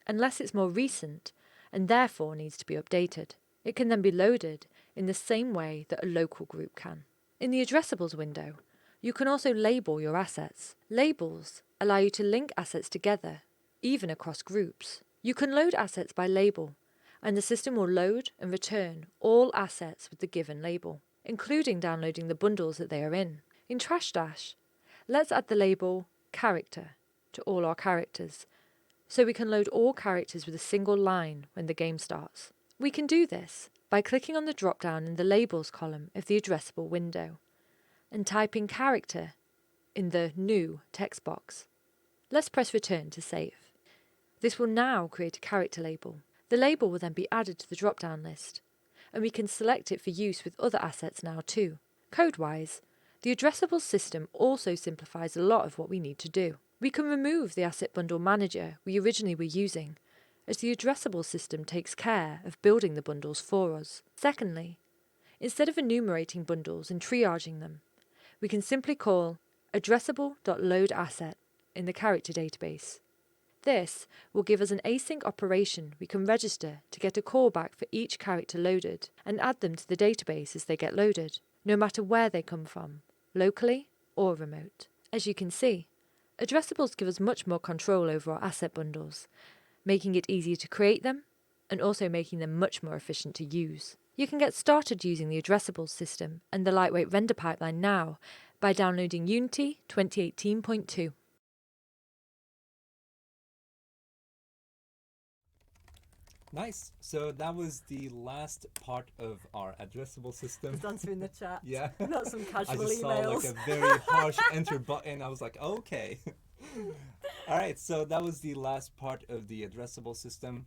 unless it's more recent and therefore needs to be updated. It can then be loaded in the same way that a local group can. In the addressables window, you can also label your assets. Labels allow you to link assets together, even across groups. You can load assets by label, and the system will load and return all assets with the given label, including downloading the bundles that they are in. In TrashDash, let's add the label character to all our characters, so we can load all characters with a single line when the game starts. We can do this by clicking on the drop-down in the Labels column of the addressable window and typing character in the New text box. Let's press Return to save. This will now create a character label. The label will then be added to the drop-down list, and we can select it for use with other assets now too. Code-wise, the addressable system also simplifies a lot of what we need to do. We can remove the Asset Bundle Manager we originally were using, as the addressable system takes care of building the bundles for us. Secondly, instead of enumerating bundles and triaging them, we can simply call addressable.loadAsset in the character database. This will give us an async operation we can register to get a callback for each character loaded and add them to the database as they get loaded, no matter where they come from, locally or remote. As you can see, addressables give us much more control over our asset bundles, making it easier to create them and also making them much more efficient to use. You can get started using the addressables system and the lightweight render pipeline now by downloading Unity 2018.2. Nice. So that was the last part of our addressable system. Just answering the chat. Yeah. We've got some I casual just emails. saw like a very harsh enter button. I was like, okay. All right. So that was the last part of the addressable system.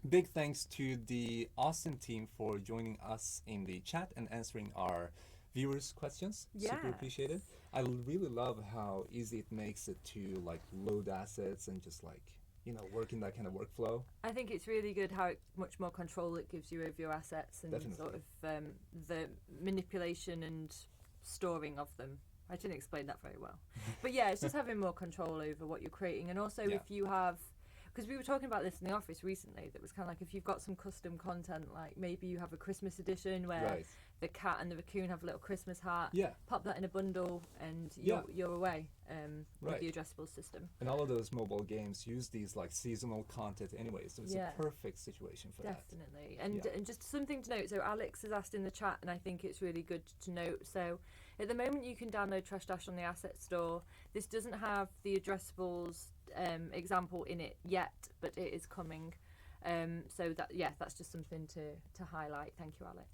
Big thanks to the awesome team for joining us in the chat and answering our viewers' questions. Super appreciated. I really love how easy it makes it to like load assets and just like, you know, work in that kind of workflow. I think it's really good how much more control it gives you over your assets and Definitely. sort of the manipulation and storing of them. I didn't explain that very well. But yeah, it's just having more control over what you're creating. And also if you have, because we were talking about this in the office recently, that was kind of like if you've got some custom content, like maybe you have a Christmas edition where the cat and the raccoon have a little Christmas hat, pop that in a bundle and you're away with the addressable system. And all of those mobile games use these like seasonal content anyway, so it's a perfect situation for that. Definitely. And just something to note, so Alex has asked in the chat, and I think it's really good to note, so at the moment you can download TrashDash on the Asset Store. This doesn't have the addressables example in it yet, but it is coming. So that that's just something to highlight. Thank you, Alex.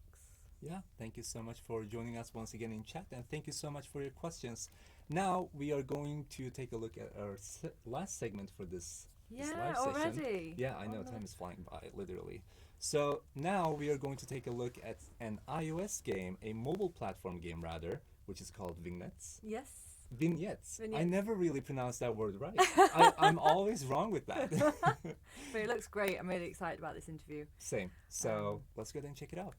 Yeah, thank you so much for joining us once again in chat, and thank you so much for your questions. Now we are going to take a look at our last segment for this live already session. Yeah, I know, time is flying by, literally. So now we are going to take a look at an iOS game, a mobile platform game rather, which is called Vignettes. Yes. Vignettes. I never really pronounced that word right. I'm always wrong with that. But it looks great. I'm really excited about this interview. Same. So let's go ahead and check it out.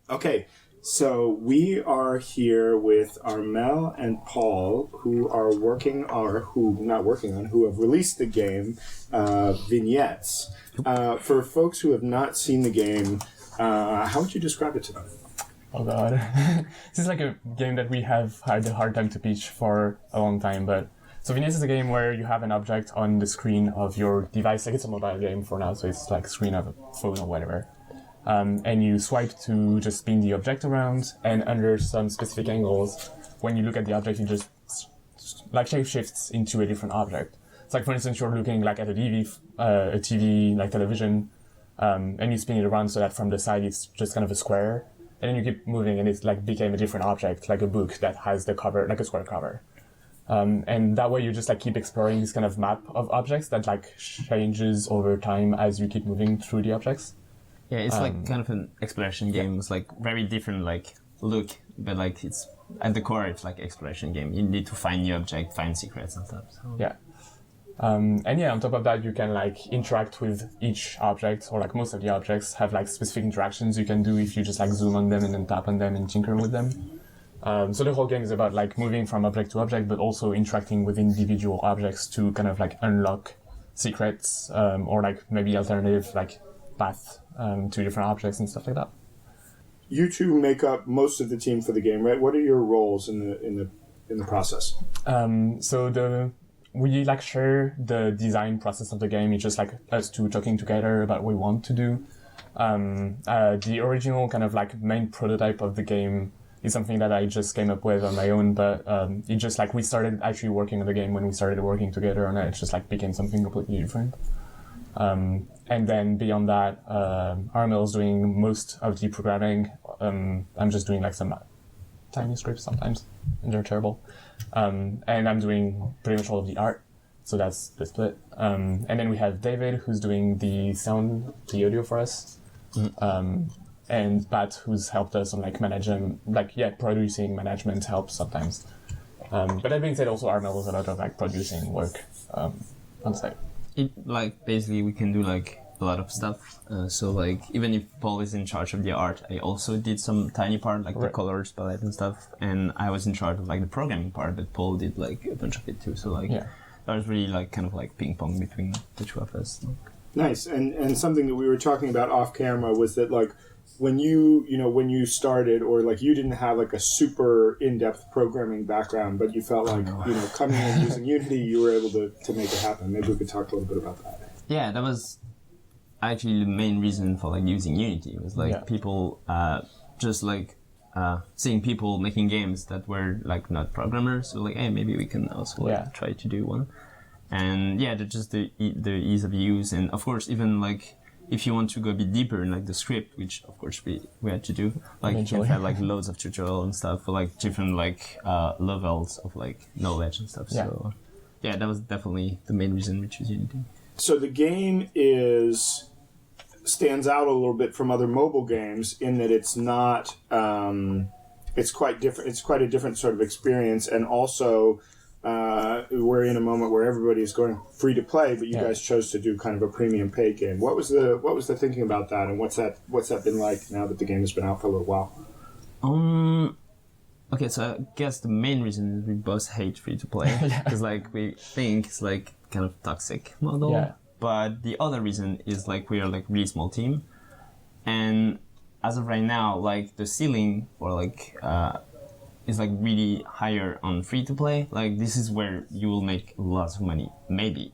Okay, so we are here with Armel and Paul, who are who have released the game Vignettes. For folks who have not seen the game, how would you describe it to them? Oh god, this is like a game that we have had a hard time to pitch for a long time, but so Vignettes is a game where you have an object on the screen of your device, like it's a mobile game for now, so it's like screen of a phone or whatever. And you swipe to just spin the object around, and under some specific angles, when you look at the object, it just like shape shifts into a different object. It's like, for instance, you're looking like at a TV, like television, and you spin it around so that from the side it's just kind of a square, and then you keep moving and it's like became a different object, like a book that has the cover, like a square cover. And that way you just like keep exploring this kind of map of objects that like changes over time as you keep moving through the objects. Yeah, it's like kind of an exploration game. It's like very different like look, but like it's at the core it's like exploration game. You need to find new object, find secrets and stuff. So. Yeah. And yeah, on top of that, you can like interact with each object, or like most of the objects have like specific interactions you can do if you just like zoom on them and then tap on them and tinker with them. So the whole game is about like moving from object to object, but also interacting with individual objects to kind of like unlock secrets, or like maybe alternative like path to different objects and stuff like that. You two make up most of the team for the game, right? What are your roles in the process? We like share the design process of the game. It's just like us two talking together about what we want to do. The original kind of like main prototype of the game is something that I just came up with on my own, but it just like we started actually working on the game when we started working together, and it just like became something completely different. And then beyond that, Armel's doing most of the programming. I'm just doing like some tiny scripts sometimes, and they're terrible. And I'm doing pretty much all of the art, so that's the split. And then we have David, who's doing the sound, the audio for us, and Pat, who's helped us on like producing management help sometimes. But that being said, also Armel does a lot of like producing work on site. It like basically we can do like a lot of stuff. So like even if Paul is in charge of the art, I also did some tiny part like the colors palette and stuff, and I was in charge of like the programming part, but Paul did like a bunch of it too. So like that was really like kind of like ping pong between the two of us. Nice. And something that we were talking about off camera was that like when you started, or like you didn't have like a super in-depth programming background, but you felt like coming in using Unity, you were able to make it happen. Maybe we could talk a little bit about that. Yeah, that was actually the main reason for like using Unity. It was like people just like seeing people making games that were like not programmers, so like, hey, maybe we can also like try to do one. And yeah, just the ease of use, and of course even like if you want to go a bit deeper in like the script, which of course we had to do, like you can have like loads of tutorial and stuff for like different like levels of like knowledge and stuff. So yeah, that was definitely the main reason we chose Unity. So the game stands out a little bit from other mobile games in that it's not it's quite different. It's quite a different sort of experience, and also we're in a moment where everybody is going free to play, but you guys chose to do kind of a premium paid game. What was the thinking about that, and what's that been like now that the game has been out for a little while? Okay, so I guess the main reason is we both hate free to play because like we think it's like kind of toxic model. Yeah. But the other reason is like we are like really small team, and as of right now, like the ceiling for like is like really higher on free to play. Like this is where you will make lots of money, maybe.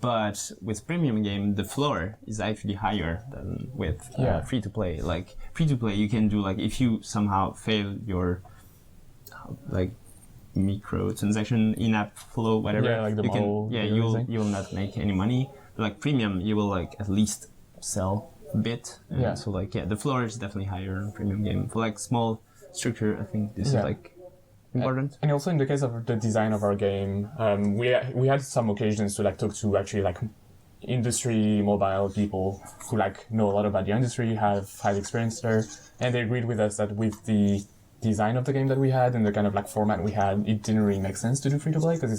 But with premium game, the floor is actually higher than with free to play. Like free to play, you can do like if you somehow fail your like micro transaction in-app flow, whatever. Like the you model. You will not make any money. But like premium, you will like at least sell a bit. And so like the floor is definitely higher on premium game for like small structure. I think this is like important. And also in the case of the design of our game, we had some occasions to like talk to actually like industry mobile people who like know a lot about the industry, have had experience there, and they agreed with us that with the design of the game that we had and the kind of like format we had, it didn't really make sense to do free to play because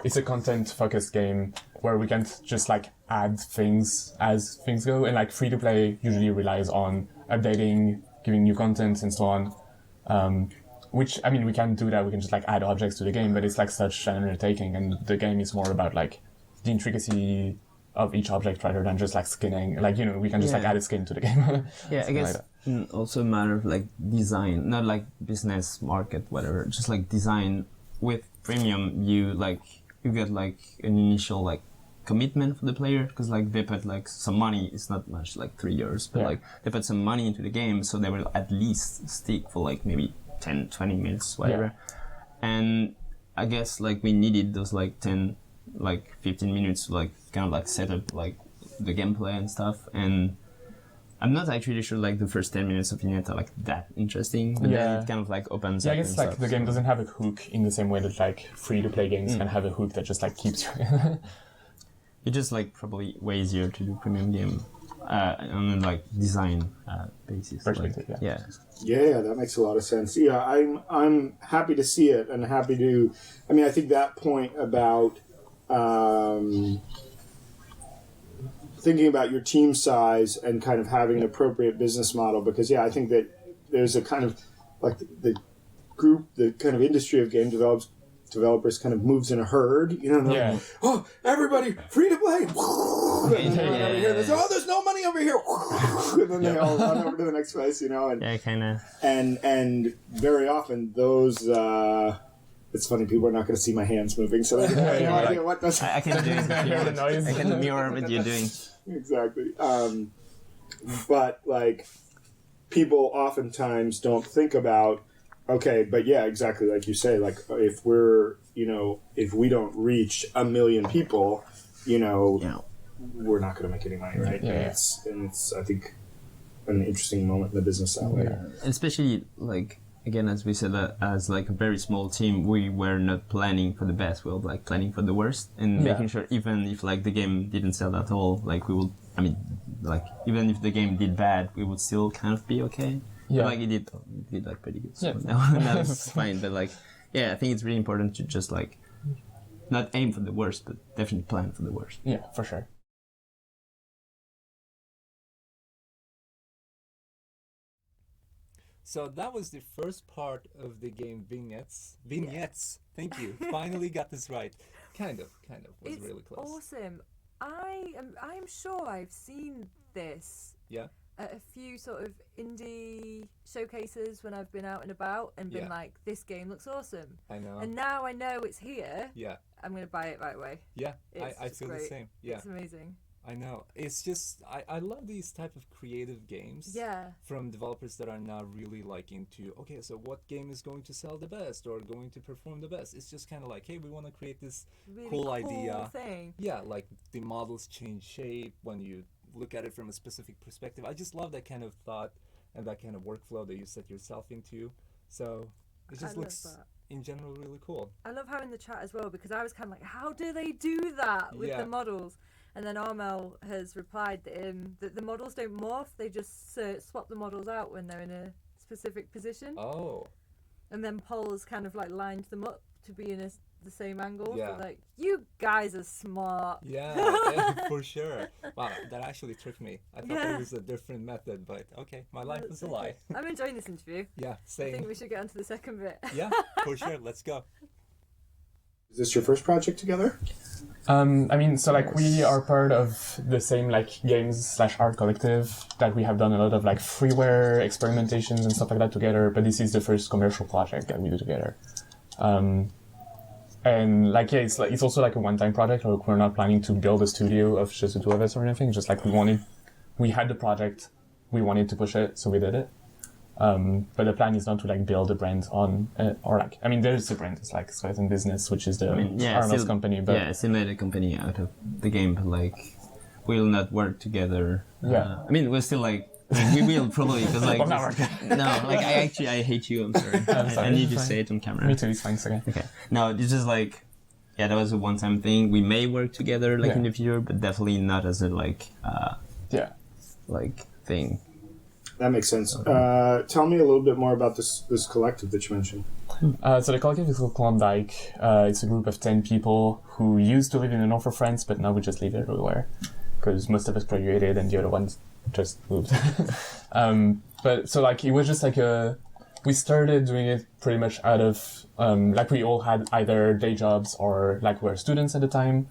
it's a content focused game where we can't just like add things as things go, and like free to play usually relies on updating, giving new content and so on. Which, I mean, we can do that, we can just like add objects to the game, but it's like such an undertaking, and the game is more about like the intricacy of each object rather than just like skinning, like, we can just like add a skin to the game. I guess also a matter of like design, not like business, market, whatever, just like design. With premium, you get like an initial like commitment for the player, because like they put like some money. It's not much, like 3 years, but like they put some money into the game, so they will at least stick for like maybe 10-20 minutes, whatever. And I guess like we needed those like 10 like 15 minutes to like kind of like set up like the gameplay and stuff. And I'm not actually sure like the first 10 minutes of Vignettes are like that interesting, but then it kind of like opens up. I guess like the game doesn't have a hook in the same way that like free-to-play games can have a hook that just like keeps you. It's just like probably way easier to do premium game on a like design basis. Perspective, like, yeah. Yeah, that makes a lot of sense. Yeah, I'm happy to see it and happy to. I mean, I think that point about thinking about your team size and kind of having an appropriate business model, because I think that there's a kind of like the kind of industry of game developers kind of moves in a herd, like, oh, everybody free to play, there's no money over here, and then they all run over to the next place, and kind of, and very often those it's funny, people are not going to see my hands moving, so I have no idea what that's. I can do the noise. I can mirror what you're doing. Exactly. But like, people oftentimes don't think about, okay, but exactly like you say, like if if we don't reach 1 million people, we're not going to make any money, right? Yeah. And it's I think an interesting moment in the business that way. Especially like, again, as we said, as like a very small team, we were not planning for the best. We were like planning for the worst and making sure even if like the game didn't sell at all, like we would. I mean, like even if the game did bad, we would still kind of be okay. Yeah. But, like it did like pretty good. So now it's fine. But like, I think it's really important to just like not aim for the worst, but definitely plan for the worst. Yeah, for sure. So that was the first part of the game, Vignettes. Thank you. Finally got this right. Kind of. Was It's really close. awesome. I'm sure I've seen this. Yeah. At a few sort of indie showcases when I've been out and about and been like, this game looks awesome. I know. And now I know it's here. Yeah. I'm going to buy it right away. Yeah. It's I feel great. the same. Yeah. It's amazing. I know. It's just I love these type of creative games. Yeah. From developers that are not really like into, okay, so what game is going to sell the best or going to perform the best? It's just kind of like, hey, we want to create this Really cool idea. thing. Yeah, like the models change shape when you look at it from a specific perspective. I just love that kind of thought and that kind of workflow that you set yourself into. So it just looks in general really cool. I love having the chat as well, because I was kind of like, how do they do that with the models? And then Armel has replied that the models don't morph, they just swap the models out when they're in a specific position. Oh. And then Paul's kind of like lined them up to be in the same angle. Yeah. So like, you guys are smart. Yeah, for sure. Wow, that actually tricked me. I thought there was a different method, but okay, my life is a lie. I'm enjoying this interview. Yeah, I same. think we should get on to the second bit. Yeah, for sure. Let's go. Is this your first project together? I mean, so like we are part of the same like games/art collective that we have done a lot of like freeware experimentations and stuff like that together, but this is the first commercial project that we do together. And like, it's also like a one-time project. Like, we're not planning to build a studio of just the two of us or anything. Just like we had the project, we wanted to push it, so we did it. But the plan is not to like build a brand on or like, I mean, there's a brand. It's like Sweat and Business, which is the Armel's company. But still made a company out of the game, but like we'll not work together. Yeah. I mean, we're still like. We will probably, because like I hate you. I'm sorry. I need to say it on camera. Me too. It's fine. It's okay. Okay. No, it's just like, that was a one-time thing. We may work together like in the future, but definitely not as a like thing. That makes sense. Tell me a little bit more about this collective that you mentioned. So the collective is called Klondike. It's a group of 10 people who used to live in the north of France, but now we just live everywhere because most of us graduated and the other ones just moved. But so like it was just like we started doing it pretty much out of like we all had either day jobs or like we were students at the time.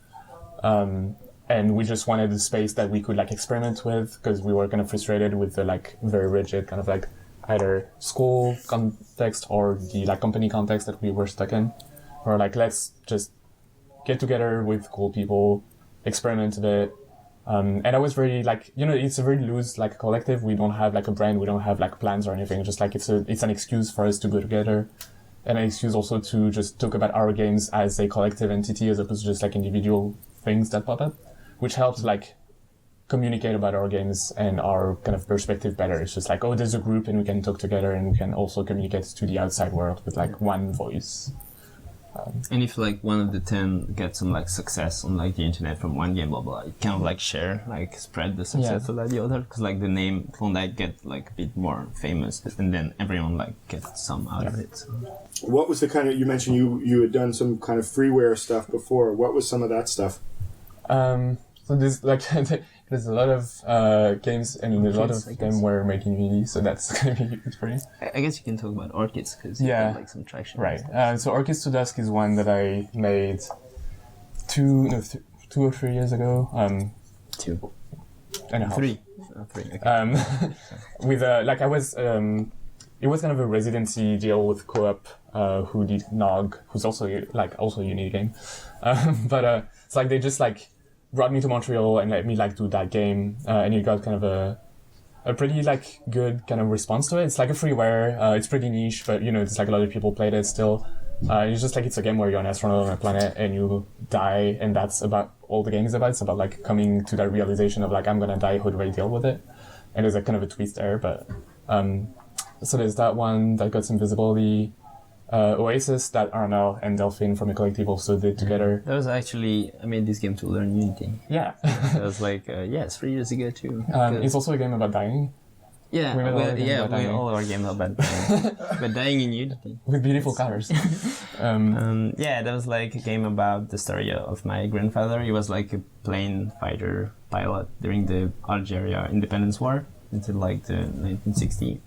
And we just wanted a space that we could like experiment with because we were kind of frustrated with the like very rigid kind of like either school context or the like company context that we were stuck in. Or like, let's just get together with cool people, experiment a bit. And I was very like, it's a very loose like collective. We don't have like a brand. We don't have like plans or anything. Just like it's an excuse for us to go together. And an excuse also to just talk about our games as a collective entity as opposed to just like individual things that pop up. Which helps like communicate about our games and our kind of perspective better. It's just like, oh, there's a group and we can talk together and we can also communicate to the outside world with like one voice. And if like one of the 10 gets some like success on like the internet from one game, blah blah, it kind of like share, like spread the success to like the other, because like the name Klondike get like a bit more famous, and then everyone like gets some out of it. So. What was the kind of, you mentioned you had done some kind of freeware stuff before. What was some of that stuff? So there's like there's a lot of games, and a lot of them were making Unity, so that's gonna be good for you. I guess you can talk about Orchids because you got like some traction. Right. So Orchids to Dusk is one that I made 2 or 3 years ago. 2 and a half. 3. 3. Okay. With like I was it was kind of a residency deal with Co-op, who did Nog, who's also a Unity game, but it's like they just like brought me to Montreal and let me like do that game, and it got kind of a pretty like good kind of response to it. It's like a freeware, it's pretty niche, but you know, it's like a lot of people played it still. It's just like, it's a game where you're an astronaut on a planet and you die, and that's about all the game is about. It's about like coming to that realization of like, I'm gonna die, how do I deal with it? And there's a kind of a twist there, but so there's that one that got some visibility. Oasis, that Arnel and Delphine from the collective also did together. That was actually, I made this game to learn Unity. Yeah. That was like, 3 years ago too. It's also a game about dying. Yeah, all our games are about dying. But dying in Unity. With beautiful colors. Yeah, that was like a game about the story of my grandfather. He was like a plane fighter pilot during the Algeria Independence War until like the 1960s.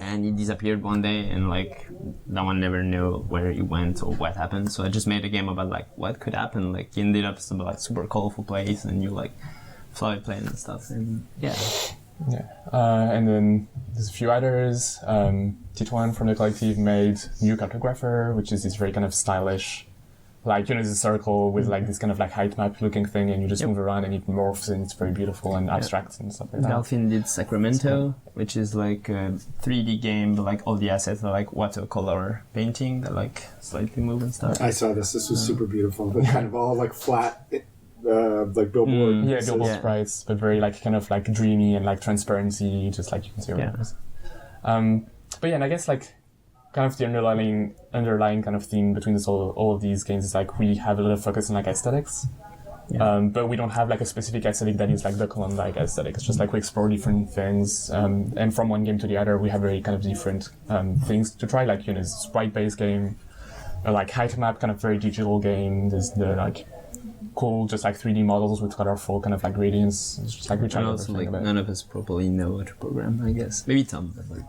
And he disappeared one day, and like no one never knew where he went or what happened. So I just made a game about like what could happen. Like he ended up some like super colorful place, and you like fly plane and stuff. And yeah. And then there's a few others. Titouan from the collective made New Cartographer, which is this very kind of stylish, like, you know, it's a circle with like this kind of like height map looking thing, and you just move around and it morphs, and it's very beautiful and abstract and stuff like that. Delphine did Sacramento, which is like a 3D game, but like all the assets are like watercolor painting that like slightly move and stuff. I saw this. This was super beautiful. But kind of all like flat, like billboard. Billboard sprites, but very like kind of like dreamy and like transparency, just like you can see around us. But yeah, and I guess like kind of the underlying kind of theme between all of these games is like we have a lot of focus on like aesthetics, but we don't have like a specific aesthetic that is like the Klondike aesthetic. It's just like we explore different things, and from one game to the other we have very kind of different things to try. Like, you know, it's a sprite-based game, like height map, kind of very digital game. There's the like cool just like 3D models with colorful kind of like gradients. It's just like we try also like none of us properly know how to program, I guess. Maybe Tom, but like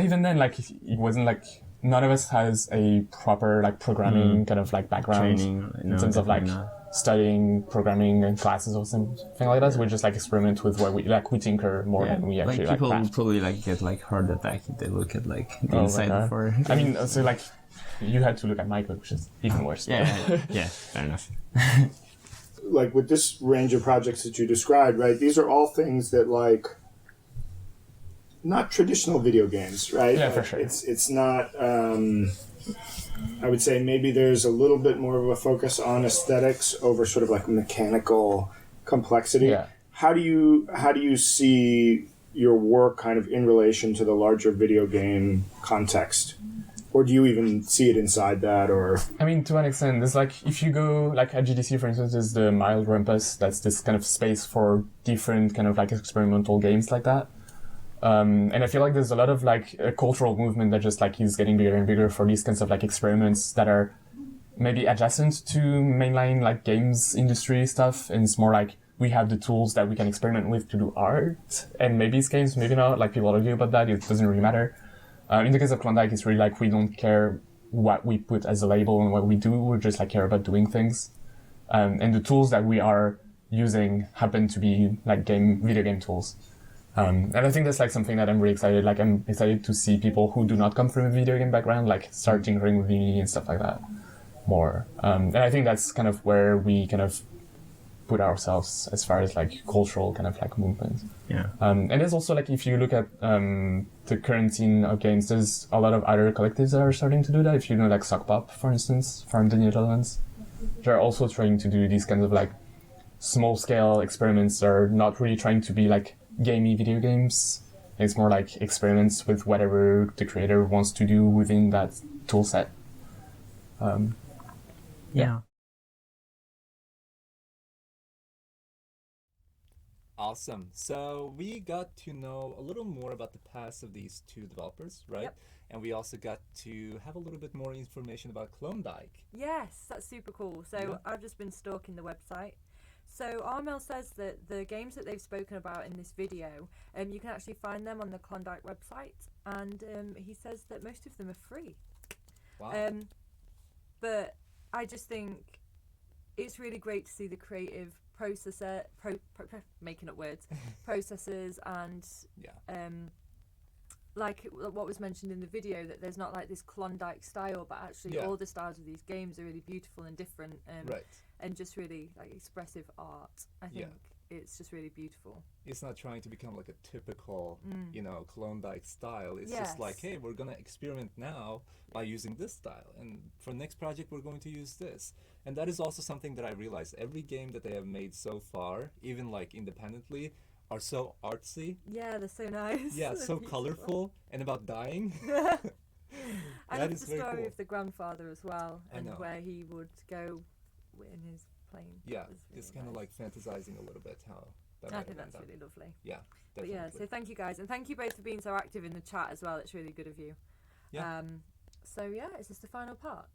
even then, like, it wasn't like none of us has a proper like programming kind of like background training, in terms of like studying programming and classes or something like that. So we just like experiment with what we like. We tinker more than we actually like. People would probably like get like heart attack if they look at like the inside before. I mean, so like you had to look at my code, which is even worse. Yeah, fair enough. Like with this range of projects that you described, right? These are all things that like. Not traditional video games, right? Yeah, for sure. It's not. I would say maybe there's a little bit more of a focus on aesthetics over sort of like mechanical complexity. Yeah. How do you see your work kind of in relation to the larger video game context? Or do you even see it inside that? Or I mean, to an extent, there's like, if you go like at GDC, for instance, there's the Mild Rumpus. That's this kind of space for different kind of like experimental games like that. And I feel like there's a lot of like a cultural movement that just like is getting bigger and bigger for these kinds of like experiments that are maybe adjacent to mainline like games industry stuff. And it's more like we have the tools that we can experiment with to do art, and maybe it's games, maybe not. Like people argue about that. It doesn't really matter. In the case of Klondike, it's really like we don't care what we put as a label and what we do. We just like care about doing things. And the tools that we are using happen to be like video game tools. And I think that's like something that I'm really excited. Like I'm excited to see people who do not come from a video game background like start tinkering with Unity and stuff like that more. And I think that's kind of where we kind of put ourselves as far as like cultural kind of like movement. Yeah. And there's also like, if you look at the current scene of games, there's a lot of other collectives that are starting to do that. If you know like Sockpop, for instance, from the Netherlands, they're also trying to do these kinds of like small scale experiments are not really trying to be like gamey video games. It's more like experiments with whatever the creator wants to do within that tool set. Yeah. Awesome. So we got to know a little more about the past of these two developers, right? Yep. And we also got to have a little bit more information about Klondike. Yes, that's super cool. So Yeah. I've just been stalking the website. So Armel says that the games that they've spoken about in this video, you can actually find them on the Klondike website, and he says that most of them are free. Wow. But I just think it's really great to see the creative processor, making up words, processors, and Yeah. like what was mentioned in the video, that there's not like this Klondike style, but actually Yeah. all the styles of these games are really beautiful and different, Right. and just really like expressive art. I think it's just really beautiful. It's not trying to become like a typical, Klondike style. It's just like, Yes. hey, we're gonna experiment now by using this style, and for next project we're going to use this. And that is also something that I realized. Every game that they have made so far, even like independently, are so artsy. Yeah, they're so nice. Yeah, They're so beautiful. colorful and about dying. I That love is the very story cool. of the grandfather as well, I and know. where he would go in his plane. Yeah, It was it's really kind of nice. like fantasizing a little bit how that I might think have that's ended really up. lovely. Yeah, But definitely. yeah, so thank you guys, and thank you both for being so active in the chat as well. It's really good of you. Yeah. So yeah, is this the final part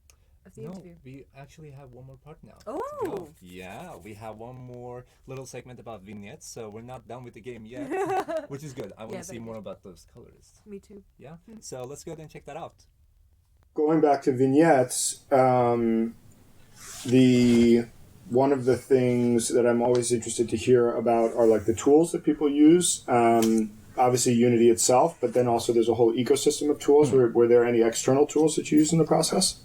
of the No, interview? we actually have one more part now. Oh! to go. Yeah, we have one more little segment about vignettes, so we're not done with the game yet, which is good. I want Yeah, to see very more good. about those colors. Me too. Yeah, so let's go ahead and check that out. Going back to vignettes, the one of the things that I'm always interested to hear about are like the tools that people use. Obviously Unity itself, but then also there's a whole ecosystem of tools. Were there any external tools that you used in the process?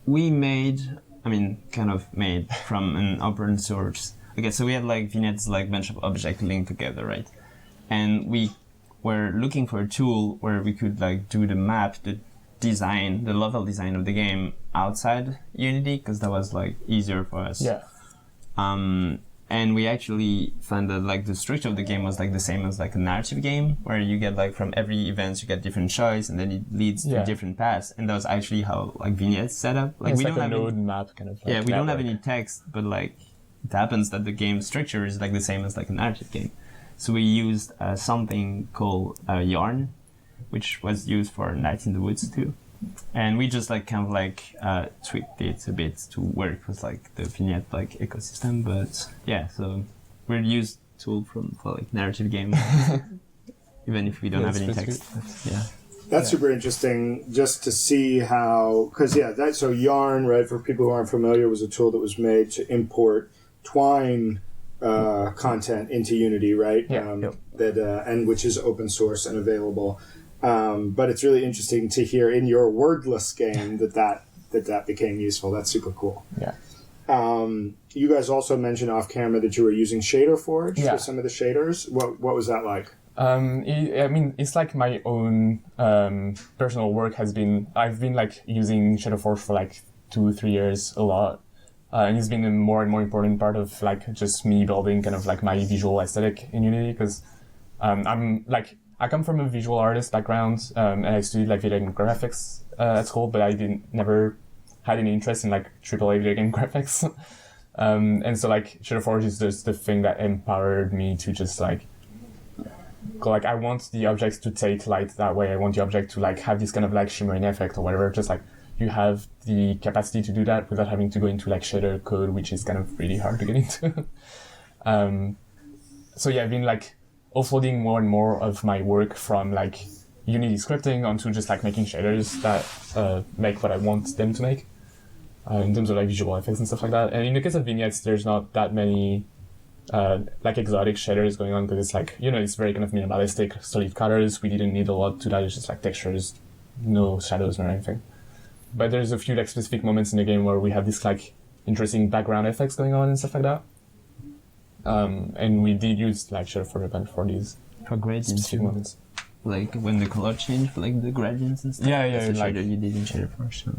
We kind of made from an open source. Okay, so we had like vignettes, like bunch of objects linked together, right? And we were looking for a tool where we could like do the map, the design, the level design of the game outside Unity, because that was like easier for us. Yeah. And we actually found that like the structure of the game was like the same as like a narrative game, where you get like from every event you get different choice, and then it leads to different paths. And that was actually how like vignettes set up. Like It's we like don't a have node any, map kind of. Like we don't have network. any text, but like it happens that the game structure is like the same as like a narrative game. So we used something called Yarn, which was used for Night in the Woods too. And we just like kind of like tweaked it a bit to work with like the vignette like ecosystem. But yeah, so we'll use tool for like narrative game, even if we don't have any text. But, yeah. That's super interesting just to see how, because so Yarn, right, for people who aren't familiar, was a tool that was made to import Twine content into Unity, right? That and which is open source and available. But it's really interesting to hear in your wordless game that became useful. That's super cool. Yeah. You guys also mentioned off camera that you were using Shader Forge for some of the shaders. What was that like? It's like my own personal work has been. I've been like using Shader Forge for like 2-3 years a lot, and it's been a more and more important part of like just me building kind of like my visual aesthetic in Unity, because I come from a visual artist background, and I studied like video game graphics at school, but I never had any interest in like AAA video game graphics. And so like Shader Forge is just the thing that empowered me to just like I want the objects to take light that way. I want the object to like have this kind of like shimmering effect or whatever. Just like you have the capacity to do that without having to go into like shader code, which is kind of really hard to get into. So yeah, I've been like offloading more and more of my work from like Unity scripting onto just like making shaders that make what I want them to make in terms of like visual effects and stuff like that. And in the case of vignettes, there's not that many like exotic shaders going on, because it's like, it's very kind of minimalistic, solid colors. We didn't need a lot to that. It's just like textures, no shadows or anything. But there's a few like specific moments in the game where we have this like interesting background effects going on and stuff like that. And we did use like Shader Forge a bunch for these For gradients specific too. moments. Like when the color changed, like the gradients and stuff. Yeah, That's a like- shader you did in Shader Forge. So.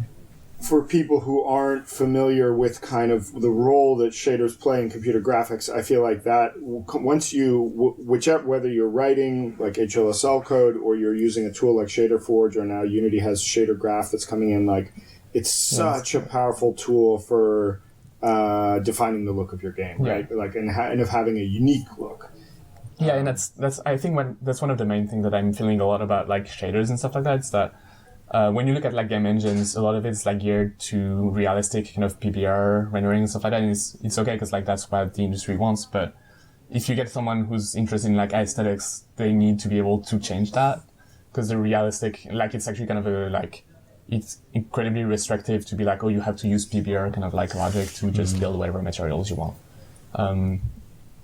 for people who aren't familiar with kind of the role that shaders play in computer graphics, I feel like that once you, whichever, whether you're writing like HLSL code or you're using a tool like ShaderForge, or now Unity has Shader Graph that's coming in, like it's such a powerful tool for defining the look of your game, right? Like and of having a unique look. Yeah, and that's I think that's one of the main things that I'm feeling a lot about like shaders and stuff like that. It's that when you look at like game engines, a lot of it's like geared to realistic kind of PBR rendering and stuff like that. And it's okay because like that's what the industry wants. But if you get someone who's interested in like aesthetics, they need to be able to change that because the realistic, like it's actually kind of a like it's incredibly restrictive to be like, oh, you have to use PBR kind of like logic to just build whatever materials you want.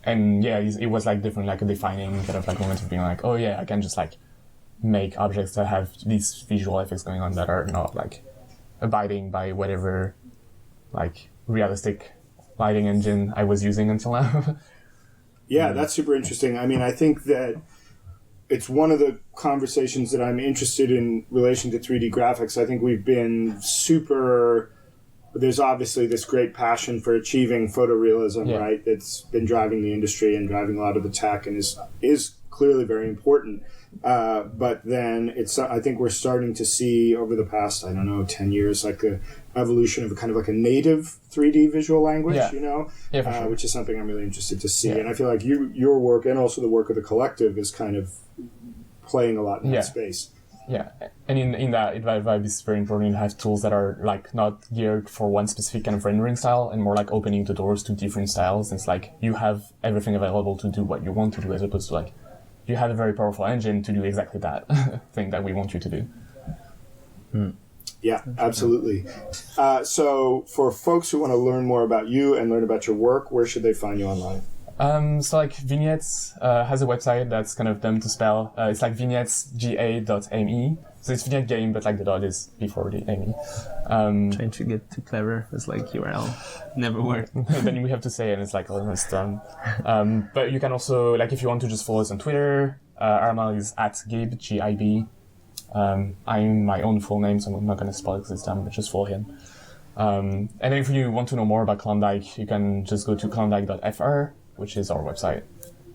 And yeah, it was like different, like a defining kind of like moment of being like, oh yeah, I can just like make objects that have these visual effects going on that are not like abiding by whatever like realistic lighting engine I was using until now. Yeah, that's super interesting. I mean, I think that it's one of the conversations that I'm interested in relation to 3D graphics. I think we've been there's obviously this great passion for achieving photorealism, right? That's been driving the industry and driving a lot of the tech and is clearly very important. But then I think we're starting to see over the past, 10 years, like a evolution of a kind of like a native 3D visual language, sure. Which is something I'm really interested to see. And I feel like your work and also the work of the collective is kind of playing a lot in that space. Yeah, and in that vibe is very important to have tools that are like not geared for one specific kind of rendering style and more like opening the doors to different styles. It's like you have everything available to do what you want to do as opposed to like you have a very powerful engine to do exactly that thing that we want you to do. Yeah, absolutely. So for folks who want to learn more about you and learn about your work, where should they find you online? So like Vignettes has a website that's kind of dumb to spell. It's like vignetesga.me. So it's Vignette game, but like the dot is before the ME. Trying to get too clever with like URL. Never worked. Then we have to say it and it's like, oh, it's done. But you can also, like if you want to just follow us on Twitter, our email is @Gib, G-I-B. I'm my own full name, so I'm not going to spell it this time, but just follow him. And then if you want to know more about Klondike, you can just go to klondike.fr, which is our website.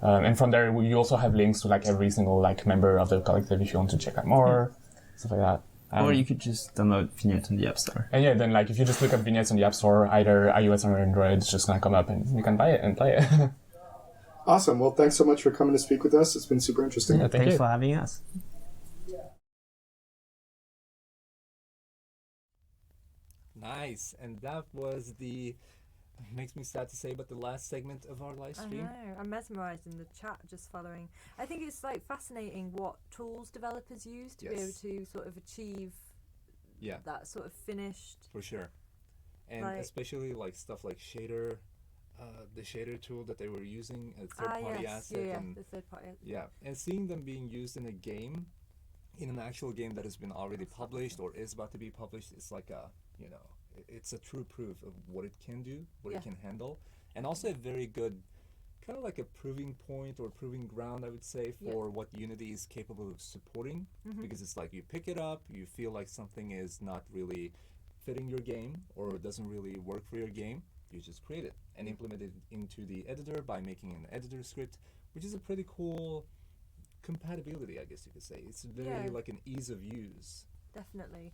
And from there, you also have links to like every single like member of the collective if you want to check out more, stuff like that. Or you could just download Vignettes on the App Store. And yeah, then like if you just look up Vignettes on the App Store, either iOS or Android, it's just gonna come up and you can buy it and play it. Awesome. Well, thanks so much for coming to speak with us. It's been super interesting. Yeah, thanks for having us. Nice. And that was makes me sad to say, but the last segment of our live stream. I know. I'm mesmerised in the chat just following. I think it's like fascinating what tools developers use to be able to sort of achieve that sort of finished. For sure. And especially like stuff like shader, the shader tool that they were using, a third-party asset. And the third-party asset. Yeah, and seeing them being used in a game, in an actual game that has been already published or is about to be published, it's like it's a true proof of what it can do, what it can handle, and also a very good kind of like a proving point or proving ground, I would say, for what Unity is capable of supporting, because it's like you pick it up, you feel like something is not really fitting your game or doesn't really work for your game, you just create it and implement it into the editor by making an editor script, which is a pretty cool compatibility, I guess you could say. It's very like an ease of use. Definitely.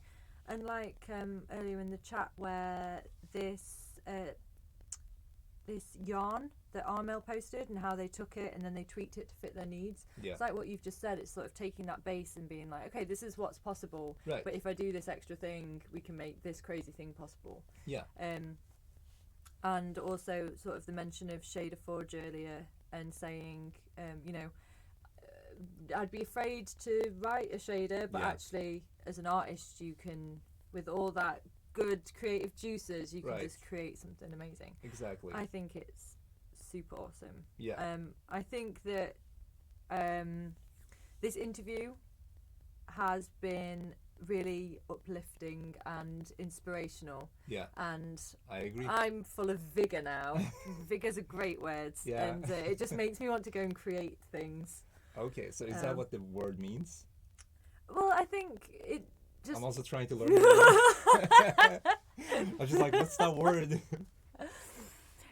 And like earlier in the chat where this yarn that Armel posted and how they took it and then they tweaked it to fit their needs. Yeah. It's like what you've just said. It's sort of taking that base and being like, okay, this is what's possible. Right. But if I do this extra thing, we can make this crazy thing possible. Yeah. And also sort of the mention of ShaderForge earlier and saying, I'd be afraid to write a shader, but actually as an artist you can, with all that good creative juices, you can just create something amazing. Exactly. I think it's super awesome. Yeah. I think that this interview has been really uplifting and inspirational. Yeah. And I agree. I'm full of vigor now. Vigor's a great word. Yeah. And it just makes me want to go and create things. Okay, so is that what the word means? Well, I think just I'm also trying to learn. I was just like, what's that word?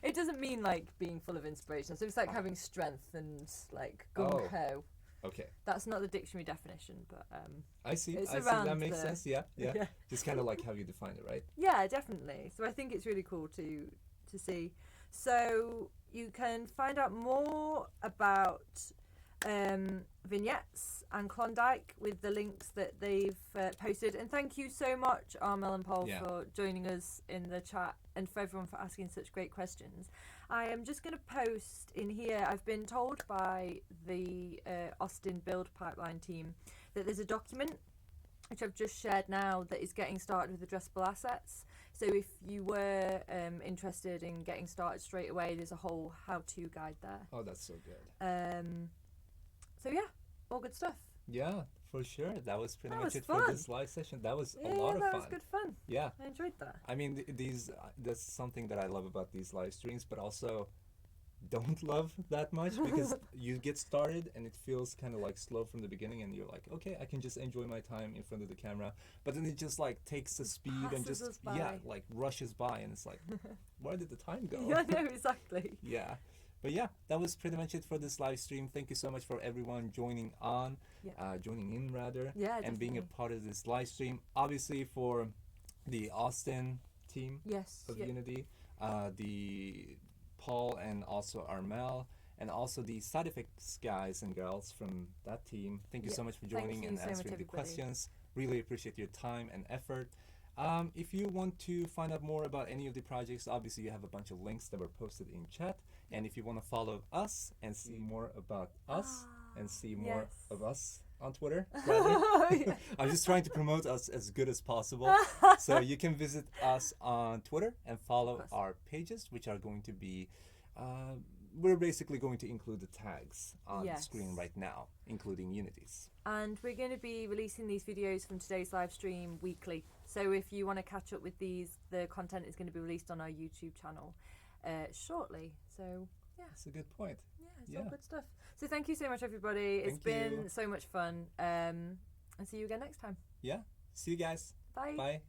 it doesn't mean like being full of inspiration. So it's like having strength and like gung ho. Okay. That's not the dictionary definition, but I see. it's I see. around That makes the- sense. Yeah. Yeah. Just kind of like how you define it, right? Yeah, definitely. So I think it's really cool to see. So you can find out more about Vignettes and Klondike with the links that they've posted. And thank you so much, Armel and Paul, for joining us in the chat and for everyone for asking such great questions. I am just going to post in here, I've been told by the Austin Build Pipeline team that there's a document which I've just shared now that is getting started with addressable assets. So if you were interested in getting started straight away, there's a whole how-to guide there. Oh, that's so good. So yeah, all good stuff. Yeah, for sure. That was pretty That much was it for fun. this live session. That was a Yeah, lot of that fun. was good fun. Yeah. I enjoyed that. I mean, these that's something that I love about these live streams, but also don't love that much because you get started and it feels kind of like slow from the beginning, and you're like, okay, I can just enjoy my time in front of the camera, but then it just like takes the speed and Passes just us by. like rushes by, and it's like, where did the time go? Yeah, I know, exactly. Yeah. But yeah, that was pretty much it for this live stream. Thank you so much for everyone joining in rather, Yeah, and being a definitely. part of this live stream. Obviously for the Austin team Yes. of Yeah. Unity, the Paul and also Armel, and also the side effects guys and girls from that team. Thank you so much for Thank joining you and so much, answering the everybody. questions. Really appreciate your time and effort. If you want to find out more about any of the projects, obviously you have a bunch of links that were posted in chat. And if you want to follow us and see more about us and see more yes. of us on Twitter, rather, I'm just trying to promote us as good as possible. So you can visit us on Twitter and follow our pages, which are going to be, we're basically going to include the tags on the screen right now, including Unity's. And we're going to be releasing these videos from today's live stream weekly. So if you want to catch up with these, the content is going to be released on our YouTube channel shortly. So yeah, That's a good point. yeah, it's all good stuff. So thank you so much, everybody. It's Thank been you. so much fun. And see you again next time. Yeah. See you guys. Bye. Bye.